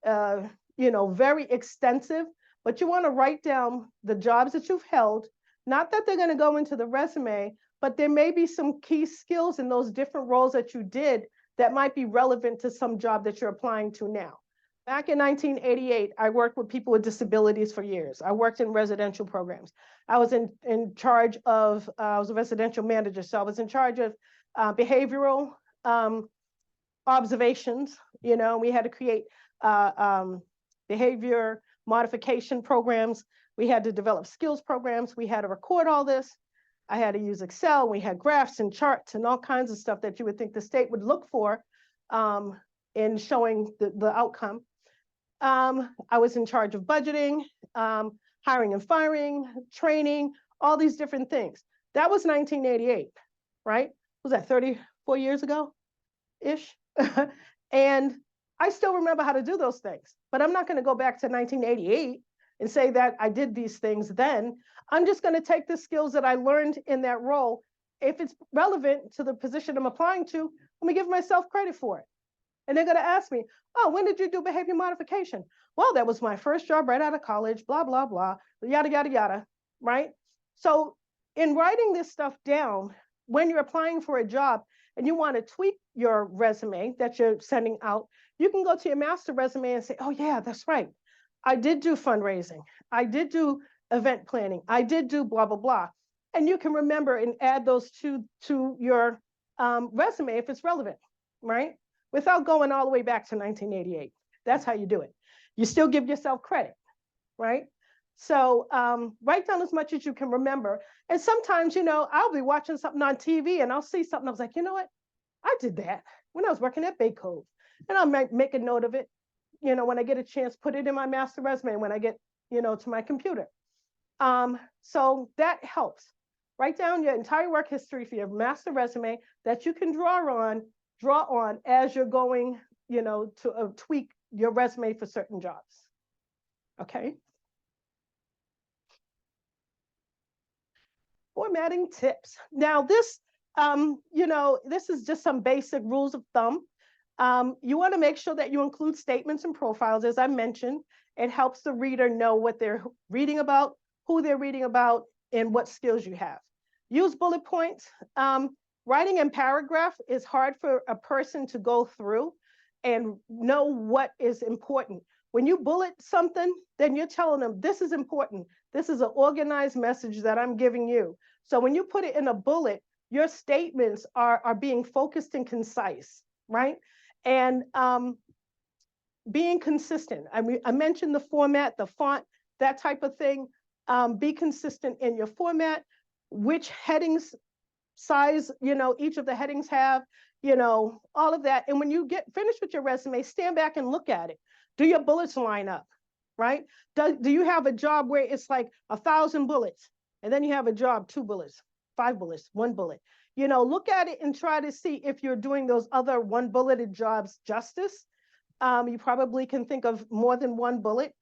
very extensive, but you want to write down the jobs that you've held. Not that they're going to go into the resume, but there may be some key skills in those different roles that you did that might be relevant to some job that you're applying to now. Back in 1988, I worked with people with disabilities for years. I worked in residential programs. I was in charge of, I was a residential manager, so I was in charge of behavioral observations. You know, we had to create behavior modification programs. We had to develop skills programs. We had to record all this. I had to use Excel. We had graphs and charts and all kinds of stuff that you would think the state would look for in showing the outcome. I was in charge of budgeting, hiring and firing, training, all these different things. That was 1988, right? Was that 34 years ago-ish? And I still remember how to do those things, but I'm not going to go back to 1988 and say that I did these things then. I'm just going to take the skills that I learned in that role. If it's relevant to the position I'm applying to, let me give myself credit for it. And they're going to ask me, oh, when did you do behavior modification? Well, that was my first job right out of college, blah, blah, blah, yada, yada, yada, right? So in writing this stuff down, when you're applying for a job and you want to tweak your resume that you're sending out, you can go to your master resume and say, oh yeah, that's right. I did do fundraising. I did do event planning. I did do blah, blah, blah. And you can remember and add those to your resume if it's relevant, right? Without going all the way back to 1988. That's how you do it. You still give yourself credit, right? So write down as much as you can remember. And sometimes, you know, I'll be watching something on TV and I'll see something. I was like, you know what? I did that when I was working at Bay Cove. And I'll make a note of it. You know, when I get a chance, put it in my master resume when I get, you know, to my computer. So that helps. Write down your entire work history for your master resume that you can draw on as you're going, to tweak your resume for certain jobs. Okay. Formatting tips. Now this, this is just some basic rules of thumb. You want to make sure that you include statements and profiles, as I mentioned. It helps the reader know what they're reading about, who they're reading about, and what skills you have. Use bullet points. Writing in paragraph is hard for a person to go through and know what is important. When you bullet something, then you're telling them this is important. This is an organized message that I'm giving you. So when you put it in a bullet, your statements are being focused and concise, right? And being consistent. I mentioned the format, the font, that type of thing. Be consistent in your format, which headings size, each of the headings have, all of that. And when you get finished with your resume, stand back and look at it. Do your bullets line up, right? Do you have a job where it's like 1,000 bullets, and then you have a job, 2 bullets, 5 bullets, 1 bullet? Look at it and try to see if you're doing those other 1 bulleted jobs justice. You probably can think of more than 1 bullet.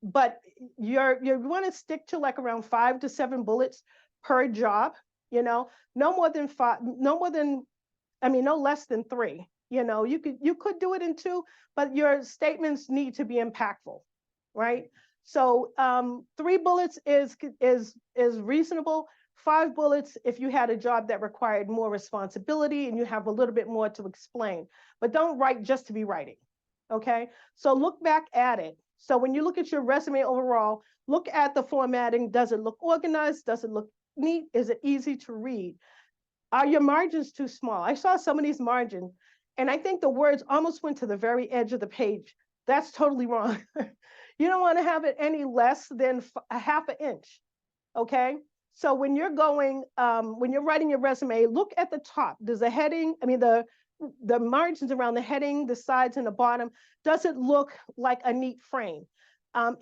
But you want to stick to like around 5 to 7 bullets per job, no more than 5, no less than 3. You could do it in 2, but your statements need to be impactful, right? So 3 bullets is reasonable. 5 bullets if you had a job that required more responsibility and you have a little bit more to explain, but don't write just to be writing, okay? So look back at it. So when you look at your resume overall, look at the formatting. Does it look organized? Does it look neat? Is it easy to read? Are your margins too small? I saw some of these margins, and I think the words almost went to the very edge of the page. That's totally wrong. You don't want to have it any less than a half an inch, okay? So when you're when you're writing your resume, look at the top. Does the heading, the margins around the heading, the sides and the bottom, does it look like a neat frame?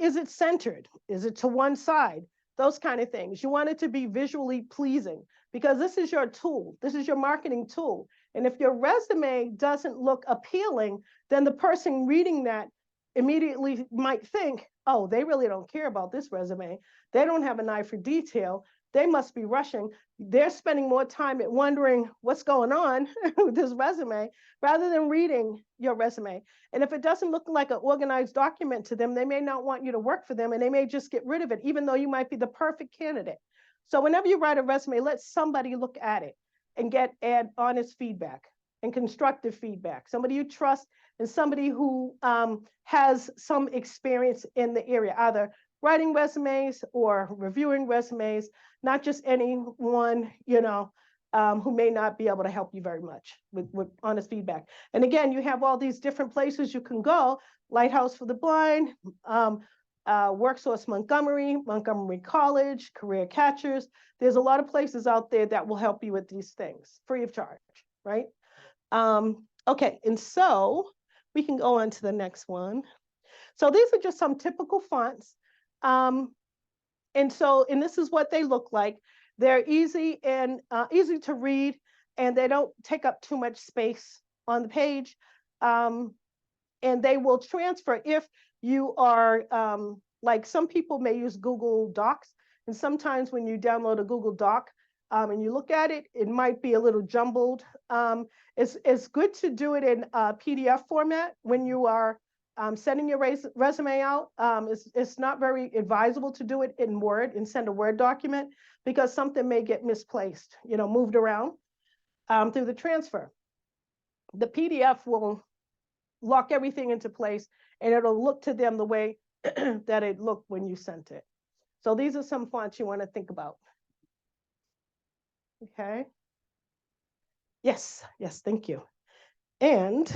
Is it centered? Is it to one side? Those kind of things. You want it to be visually pleasing because this is your tool. This is your marketing tool. And if your resume doesn't look appealing, then the person reading that immediately might think, oh, they really don't care about this resume. They don't have an eye for detail. They must be rushing. They're spending more time at wondering what's going on with this resume rather than reading your resume. And if it doesn't look like an organized document to them, they may not want you to work for them and they may just get rid of it, even though you might be the perfect candidate. So whenever you write a resume, let somebody look at it and add honest feedback and constructive feedback. Somebody you trust and somebody who has some experience in the area, either writing resumes or reviewing resumes, not just anyone, who may not be able to help you very much with honest feedback. And again, you have all these different places you can go: Lighthouse for the Blind, WorkSource Montgomery College, Career Catchers. There's a lot of places out there that will help you with these things free of charge, right? Okay, and so we can go on to the next one. So these are just some typical fonts. And this is what they look like. They're easy to read, and they don't take up too much space on the page. And they will transfer if you are, like some people may use Google Docs. And sometimes when you download a Google Doc and you look at it, it might be a little jumbled. It's good to do it in PDF format when you are sending your resume out. It's not very advisable to do it in Word and send a Word document because something may get misplaced, moved around through the transfer. The PDF will lock everything into place and it'll look to them the way that it looked when you sent it. So these are some fonts you want to think about. Okay. Yes, thank you. And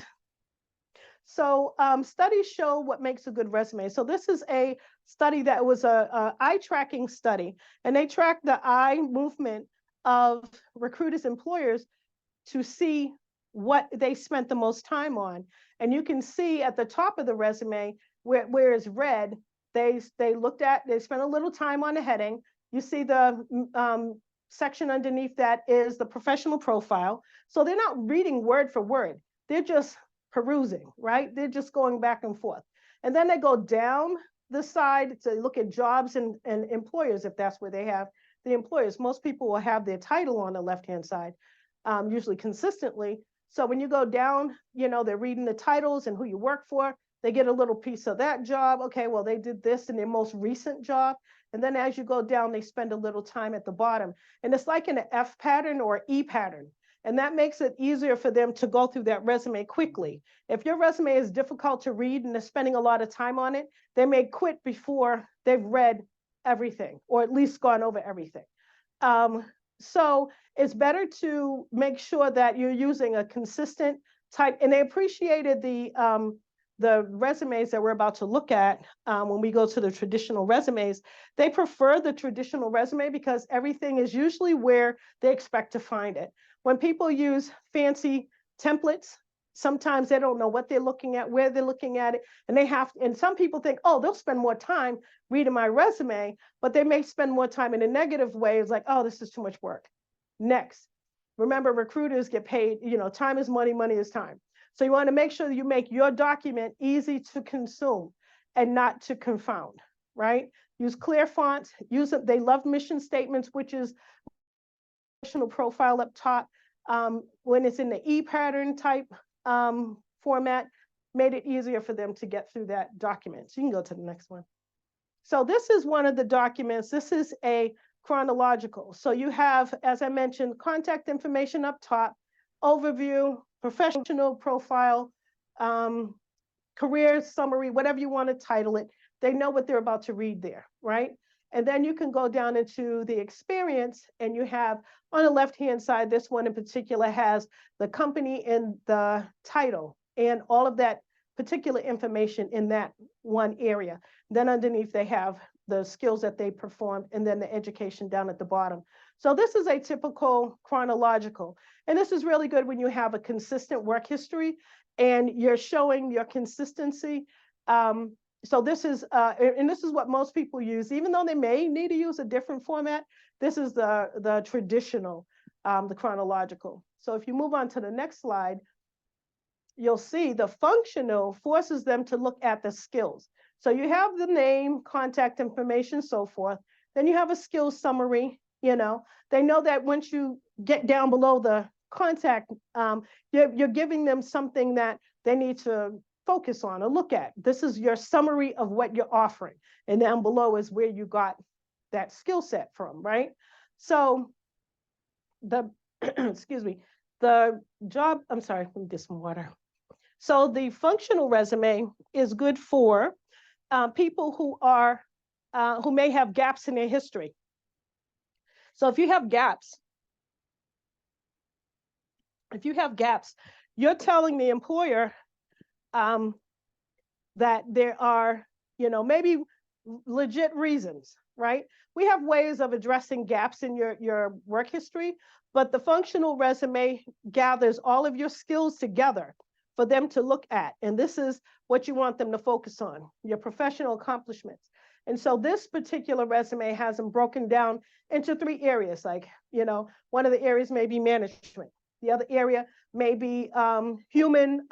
so studies show what makes a good resume. So this is a study that was a eye tracking study, and they tracked the eye movement of recruiters, employers to see what they spent the most time on. And you can see at the top of the resume where it's red, they spent a little time on the heading. You see the section underneath that is the professional profile. So they're not reading word for word. They're just perusing, right? They're just going back and forth. And then they go down the side to look at jobs and employers, if that's where they have the employers. Most people will have their title on the left-hand side, usually consistently. So when you go down, you know, they're reading the titles and who you work for. They get a little piece of that job. Okay, well, they did this in their most recent job. And then as you go down, they spend a little time at the bottom. And it's like in an F pattern or E pattern. And that makes it easier for them to go through that resume quickly. If your resume is difficult to read and they're spending a lot of time on it, they may quit before they've read everything, or at least gone over everything. So it's better to make sure that you're using a consistent type, and they appreciated the resumes that we're about to look at when we go to the traditional resumes. They prefer the traditional resume because everything is usually where they expect to find it. When people use fancy templates, sometimes they don't know what they're looking at, where they're looking at it, and some people think, oh, they'll spend more time reading my resume, but they may spend more time in a negative way. It's like, oh, this is too much work. Next, remember, recruiters get paid, you know, time is money, money is time. So you want to make sure that you make your document easy to consume and not to confound, right? Use clear fonts, they love mission statements, which is professional profile up top. When it's in the E pattern type format, made it easier for them to get through that document. So you can go to the next one. So this is one of the documents. This is a chronological. So you have, as I mentioned, contact information up top, overview, professional profile, career summary, whatever you want to title it. They know what they're about to read there, right? And then you can go down into the experience, and you have on the left-hand side, this one in particular has the company and the title and all of that particular information in that one area. Then underneath they have the skills that they performed, and then the education down at the bottom. So this is a typical chronological. And this is really good when you have a consistent work history and you're showing your consistency. So this is, and this is what most people use, even though they may need to use a different format. This is the traditional, the chronological. So if you move on to the next slide, you'll see the functional forces them to look at the skills. So you have the name, contact information, so forth. Then you have a skills summary. You know, they know that once you get down below the contact, you're giving them something that they need to focus on or look at. This is your summary of what you're offering. And down below is where you got that skill set from, right? So the, excuse me, the job, I'm sorry, let me get some water. So the functional resume is good for people who may have gaps in their history. So if you have gaps, you're telling the employer that there are, you know, maybe legit reasons, right? We have ways of addressing gaps in your work history, but the functional resume gathers all of your skills together for them to look at. And this is what you want them to focus on, your professional accomplishments. And so this particular resume has them broken down into 3 areas. Like, you know, one of the areas may be management. The other area may be human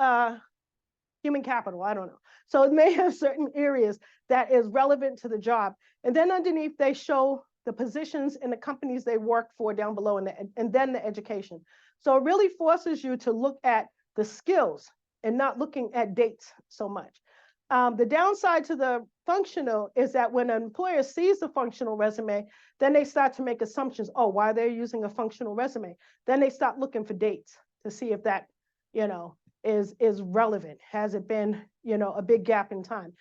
capital, I don't know. So it may have certain areas that is relevant to the job. And then underneath, they show the positions in the companies they work for down below, and then the education. So it really forces you to look at the skills and not looking at dates so much. The downside to the functional is that when an employer sees the functional resume, then they start to make assumptions. Oh, why they're using a functional resume? Then they start looking for dates to see if that, you know, is relevant. Has it been, you know, a big gap in time?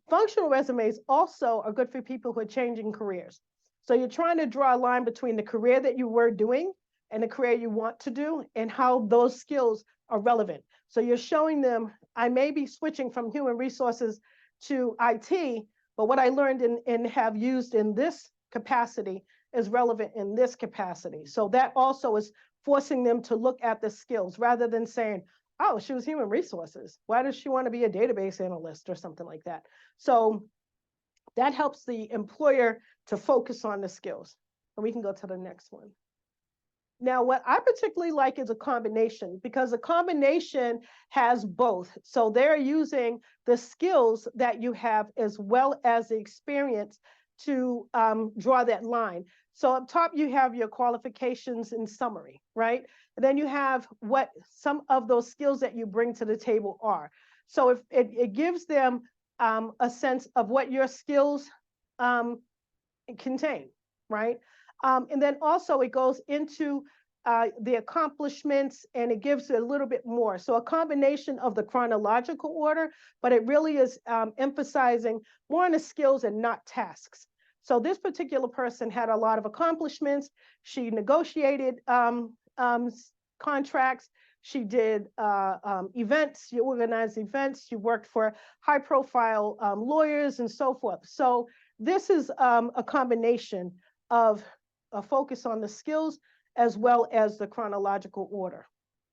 Functional resumes also are good for people who are changing careers. So you're trying to draw a line between the career that you were doing and the career you want to do and how those skills are relevant. So you're showing them, I may be switching from human resources to IT, but what I learned and have used in this capacity is relevant in this capacity. So that also is forcing them to look at the skills rather than saying, oh, she was human resources. Why does she want to be a database analyst or something like that? So that helps the employer to focus on the skills. And we can go to the next one. Now, what I particularly like is a combination, because a combination has both. So they're using the skills that you have as well as the experience to draw that line. So up top, you have your qualifications in summary, right? And then you have what some of those skills that you bring to the table are. So if it gives them a sense of what your skills contain, right? And then also it goes into the accomplishments, and it gives it a little bit more. So a combination of the chronological order, but it really is emphasizing more on the skills and not tasks. So this particular person had a lot of accomplishments. She negotiated contracts. She did events, she organized events. She worked for high profile lawyers and so forth. So this is a combination of a focus on the skills as well as the chronological order.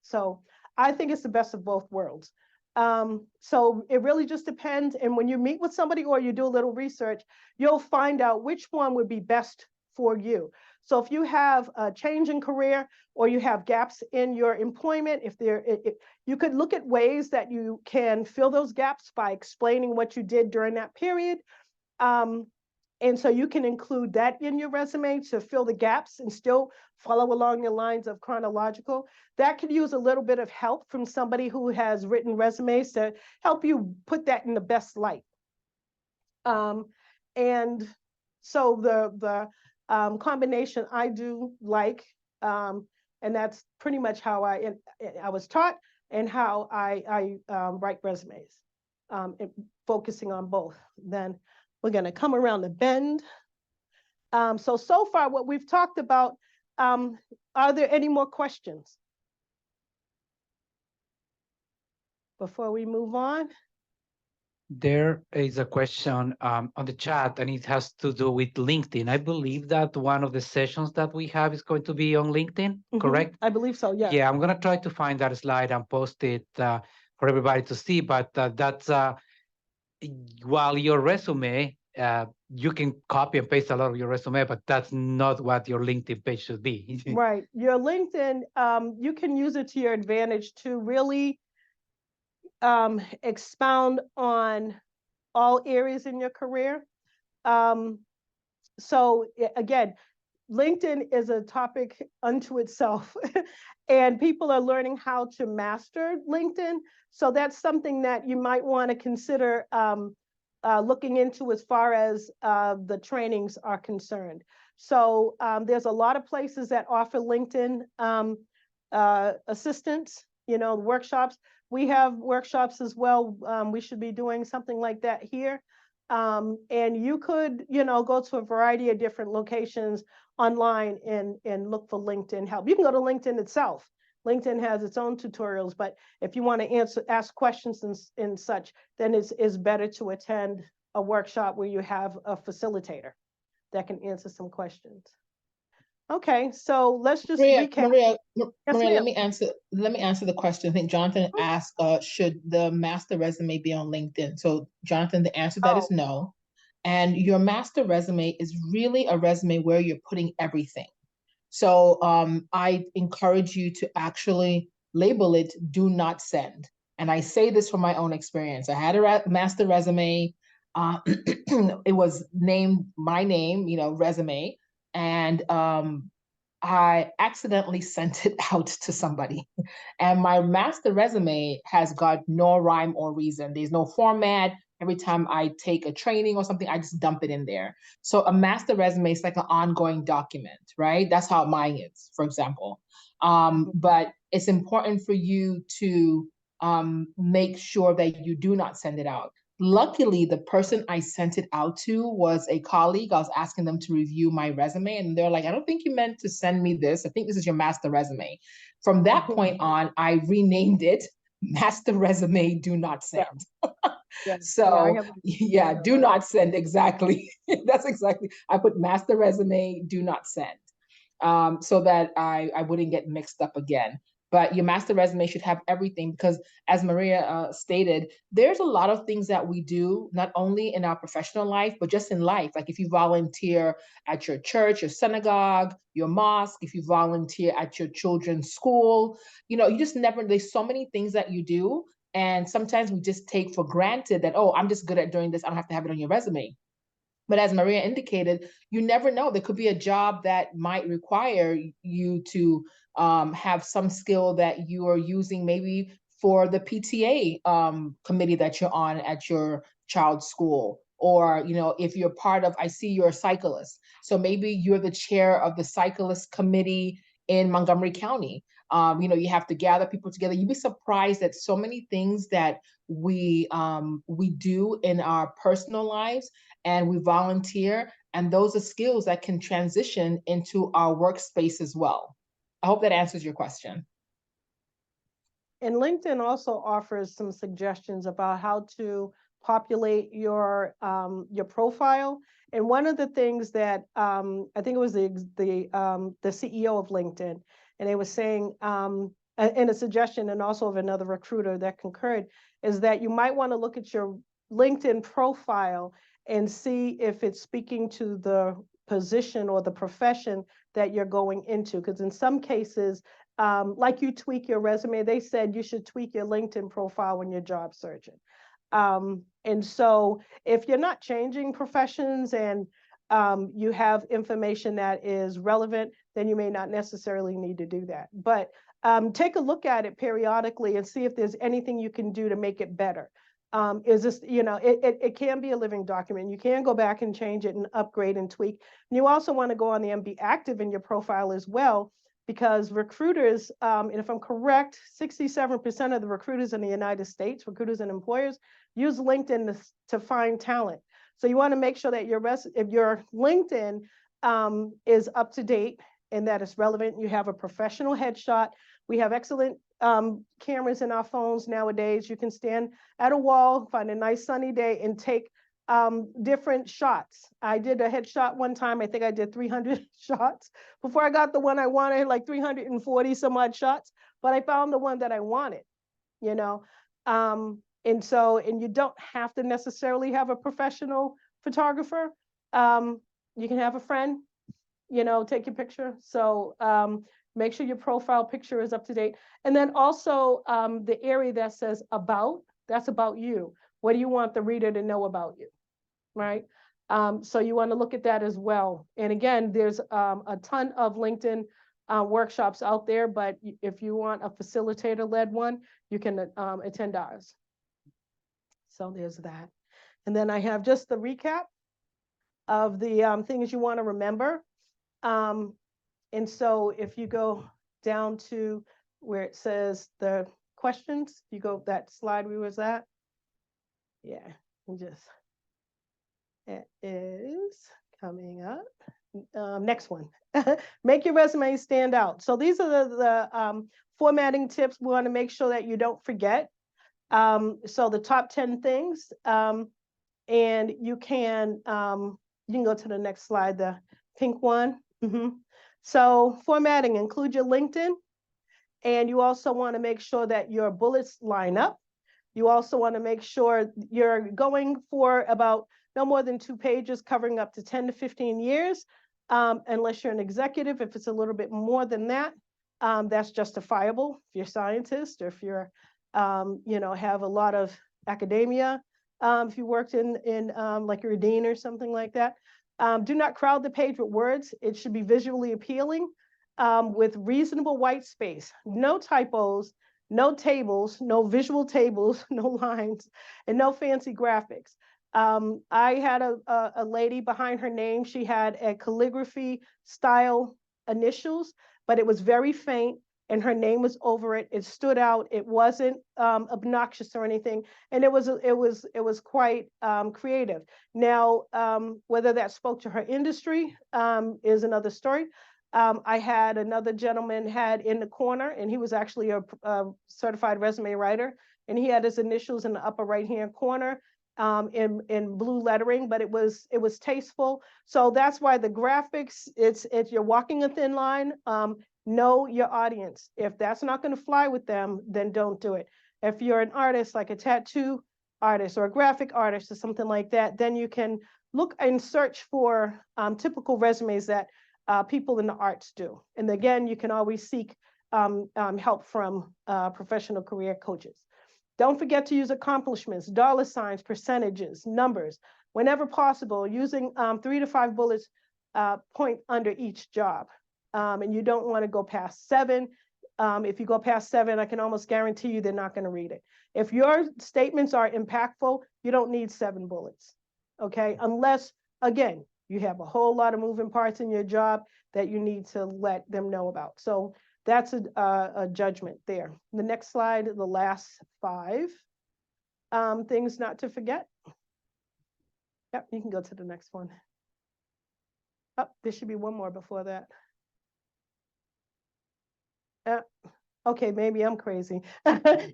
So I think it's the best of both worlds. So it really just depends. And when you meet with somebody or you do a little research, you'll find out which one would be best for you. So if you have a change in career or you have gaps in your employment, you could look at ways that you can fill those gaps by explaining what you did during that period. And so you can include that in your resume to fill the gaps and still follow along the lines of chronological. That could use a little bit of help from somebody who has written resumes to help you put that in the best light. And so the combination I do like, and that's pretty much how I was taught and how I write resumes, focusing on both. Then we're going to come around the bend. So far what we've talked about, are there any more questions before we move on? There is a question on the chat, and it has to do with LinkedIn. I believe that one of the sessions that we have is going to be on LinkedIn, correct? I believe so, yeah. Yeah, I'm going to try to find that slide and post it for everybody to see, but that's while your resume, you can copy and paste a lot of your resume, but that's not what your LinkedIn page should be. Right. Your LinkedIn, you can use it to your advantage to really expound on all areas in your career. So again, LinkedIn is a topic unto itself, and people are learning how to master LinkedIn. So that's something that you might want to consider looking into as far as the trainings are concerned. So there's a lot of places that offer LinkedIn assistance, workshops. We have workshops as well. We should be doing something like that here. And you could, go to a variety of different locations online and look for LinkedIn help. You can go to LinkedIn itself. LinkedIn has its own tutorials, but if you want to ask questions and such, then it's better to attend a workshop where you have a facilitator that can answer some questions. Okay, so let's just recap. Maria, Yes, let me answer the question. I think Jonathan asked, should the master resume be on LinkedIn? So Jonathan, the answer to that is no. And your master resume is really a resume where you're putting everything. So I encourage you to actually label it "do not send." And I say this from my own experience. I had a master resume. It was named my name, resume. And I accidentally sent it out to somebody. And my master resume has got no rhyme or reason. There's no format. Every time I take a training or something, I just dump it in there. So a master resume is like an ongoing document, right? That's how mine is, for example. But it's important for you to make sure that you do not send it out. Luckily, the person I sent it out to was a colleague. I was asking them to review my resume, and they're like, I don't think you meant to send me this. I think this is your master resume. From that point on, I renamed it Master Resume Do Not Send. Yeah. So yeah, do not send, exactly. That's exactly, I put Master Resume Do Not Send, so that I wouldn't get mixed up again. But your master resume should have everything because, as Maria stated, there's a lot of things that we do, not only in our professional life, but just in life. Like if you volunteer at your church, your synagogue, your mosque, if you volunteer at your children's school, you just never, there's so many things that you do. And sometimes we just take for granted that, oh, I'm just good at doing this, I don't have to have it on your resume. But as Maria indicated, you never know. There could be a job that might require you to have some skill that you are using maybe for the PTA committee that you're on at your child's school. Or, if you're part of, I see you're a cyclist. So maybe you're the chair of the cyclist committee in Montgomery County. You have to gather people together. You'd be surprised at so many things that we do in our personal lives, and we volunteer, and those are skills that can transition into our workspace as well. I hope that answers your question. And LinkedIn also offers some suggestions about how to populate your profile. And one of the things that I think it was the CEO of LinkedIn, and they were saying, and a suggestion, and also of another recruiter that concurred, is that you might want to look at your LinkedIn profile and see if it's speaking to the position or the profession that you're going into. Because in some cases, like you tweak your resume, they said you should tweak your LinkedIn profile when you're job searching. And so if you're not changing professions and you have information that is relevant, then you may not necessarily need to do that. But take a look at it periodically and see if there's anything you can do to make it better. Is this, it can be a living document. You can go back and change it and upgrade and tweak. And you also want to go on there and be active in your profile as well, because recruiters, and if I'm correct, 67% of the recruiters in the United States, recruiters and employers, use LinkedIn to find talent. So you want to make sure that if your LinkedIn is up to date and that it's relevant, you have a professional headshot. We have excellent cameras in our phones nowadays. You can stand at a wall, find a nice sunny day, and take different shots. I did a headshot one time. I think I did 300 shots. Before I got the one I wanted, like 340 some odd shots, but I found the one that I wanted, and you don't have to necessarily have a professional photographer. You can have a friend, take your picture. So make sure your profile picture is up to date. And then also the area that says about, that's about you. What do you want the reader to know about you, right? So you want to look at that as well. And again, there's a ton of LinkedIn workshops out there, but if you want a facilitator-led one, you can attend ours. So there's that. And then I have just the recap of the things you want to remember. And so if you go down to where it says the questions, you go that slide we was at. Yeah, it is coming up. Next one, make your resume stand out. So these are the formatting tips. We want to make sure that you don't forget. So the top 10 things, and you can go to the next slide, the pink one. So formatting, include your LinkedIn, and you also want to make sure that your bullets line up. You also want to make sure you're going for about no more than 2 pages, covering up to 10 to 15 years, unless you're an executive. If it's a little bit more than that, that's justifiable. If you're a scientist, or if you're, have a lot of academia, if you worked in like you're a dean or something like that. Do not crowd the page with words. It should be visually appealing with reasonable white space, no typos, no tables, no visual tables, no lines, and no fancy graphics. I had a lady behind her name. She had a calligraphy style initials, but it was very faint, and her name was over it. It stood out. It wasn't obnoxious or anything, and it was quite creative. Now, whether that spoke to her industry is another story. I had another gentleman had in the corner, and he was actually a certified resume writer, and he had his initials in the upper right-hand corner in blue lettering, but it was tasteful. So that's why the graphics, it's you're walking a thin line. Know your audience. If that's not going to fly with them, then don't do it. If you're an artist, like a tattoo artist or a graphic artist or something like that, then you can look and search for typical resumes that people in the arts do. And again, you can always seek help from professional career coaches. Don't forget to use accomplishments, dollar signs, percentages, numbers, whenever possible, using 3 to 5 bullets point under each job. And you don't want to go past 7. If you go past 7, I can almost guarantee you they're not going to read it. If your statements are impactful, you don't need 7 bullets, okay? Unless, again, you have a whole lot of moving parts in your job that you need to let them know about. So that's a judgment there. The next slide, the last 5 things not to forget. Yep, you can go to the next one. Oh, there should be one more before that. Okay, maybe I'm crazy.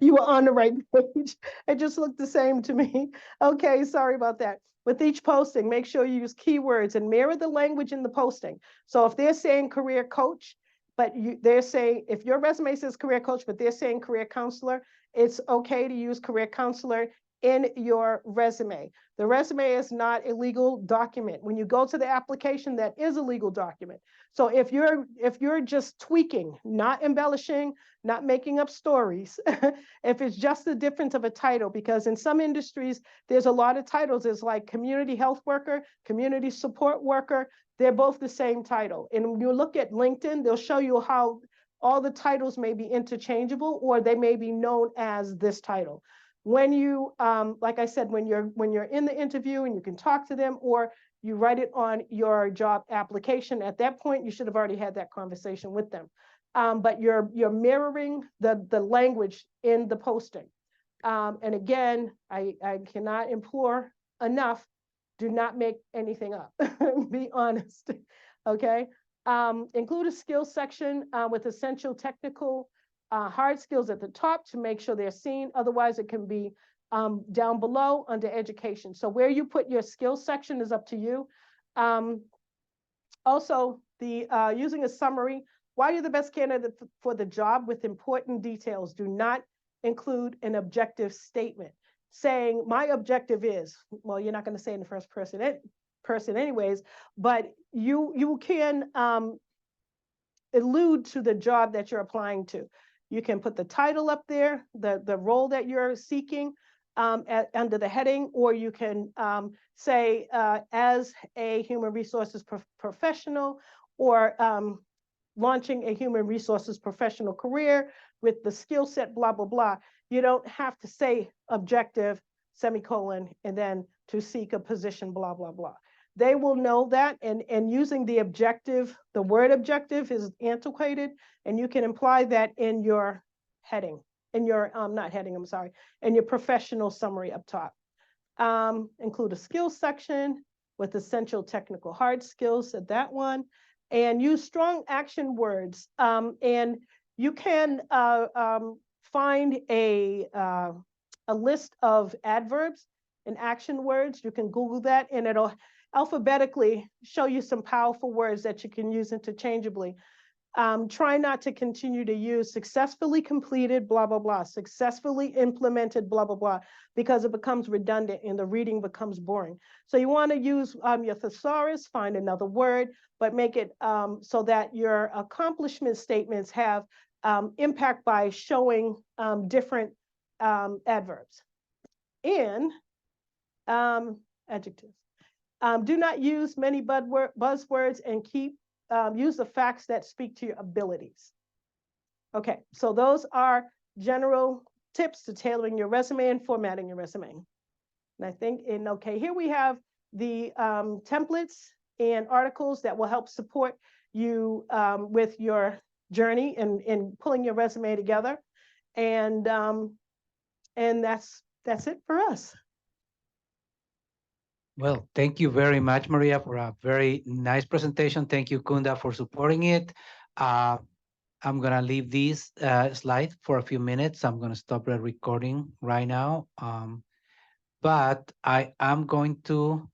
You were on the right page. It just looked the same to me. Okay, sorry about that. With each posting, make sure you use keywords and mirror the language in the posting. So if they're saying career coach, but they're saying, if your resume says career coach, but they're saying career counselor, it's okay to use career counselor in your resume. The resume is not a legal document. When you go to the application, that is a legal document. So if you're just tweaking, not embellishing, not making up stories, if it's just the difference of a title, because in some industries, there's a lot of titles. There's like community health worker, community support worker. They're both the same title. And when you look at LinkedIn, they'll show you how all the titles may be interchangeable, or they may be known as this title. When you, like I said, when you're in the interview and you can talk to them, or you write it on your job application, at that point, you should have already had that conversation with them. But you're mirroring the language in the posting. And again, I cannot implore enough, do not make anything up, be honest, okay? Include a skills section with essential technical hard skills at the top to make sure they're seen. Otherwise, it can be down below under education. So where you put your skills section is up to you. Also, the using a summary, why you're the best candidate for the job with important details. Do not include an objective statement saying my objective is, well, you're not going to say in the first person anyways, but you can allude to the job that you're applying to. You can put the title up there, the role that you're seeking under the heading, or you can say as a human resources professional, or launching a human resources professional career with the skill set, blah, blah, blah. You don't have to say objective, semicolon, and then to seek a position, blah, blah, blah. They will know that, and using the objective, the word objective is antiquated, and you can imply that in your heading, in your, not heading, I'm sorry, in your professional summary up top. Include a skills section with essential technical hard skills at that one, and use strong action words. And you can find a list of adverbs and action words. You can Google that, and it'll alphabetically show you some powerful words that you can use interchangeably. Try not to continue to use successfully completed, blah, blah, blah, successfully implemented, blah, blah, blah, because it becomes redundant and the reading becomes boring. So you want to use your thesaurus, find another word, but make it so that your accomplishment statements have impact by showing different adverbs. And adjectives. Do not use many buzzwords, and use the facts that speak to your abilities. Okay, so those are general tips to tailoring your resume and formatting your resume. And I think, okay, here we have the templates and articles that will help support you with your journey in pulling your resume together. And that's it for us. Well, thank you very much, Maria, for a very nice presentation. Thank you, Kunda, for supporting it. I'm going to leave this slide for a few minutes. I'm going to stop the recording right now. But I am going to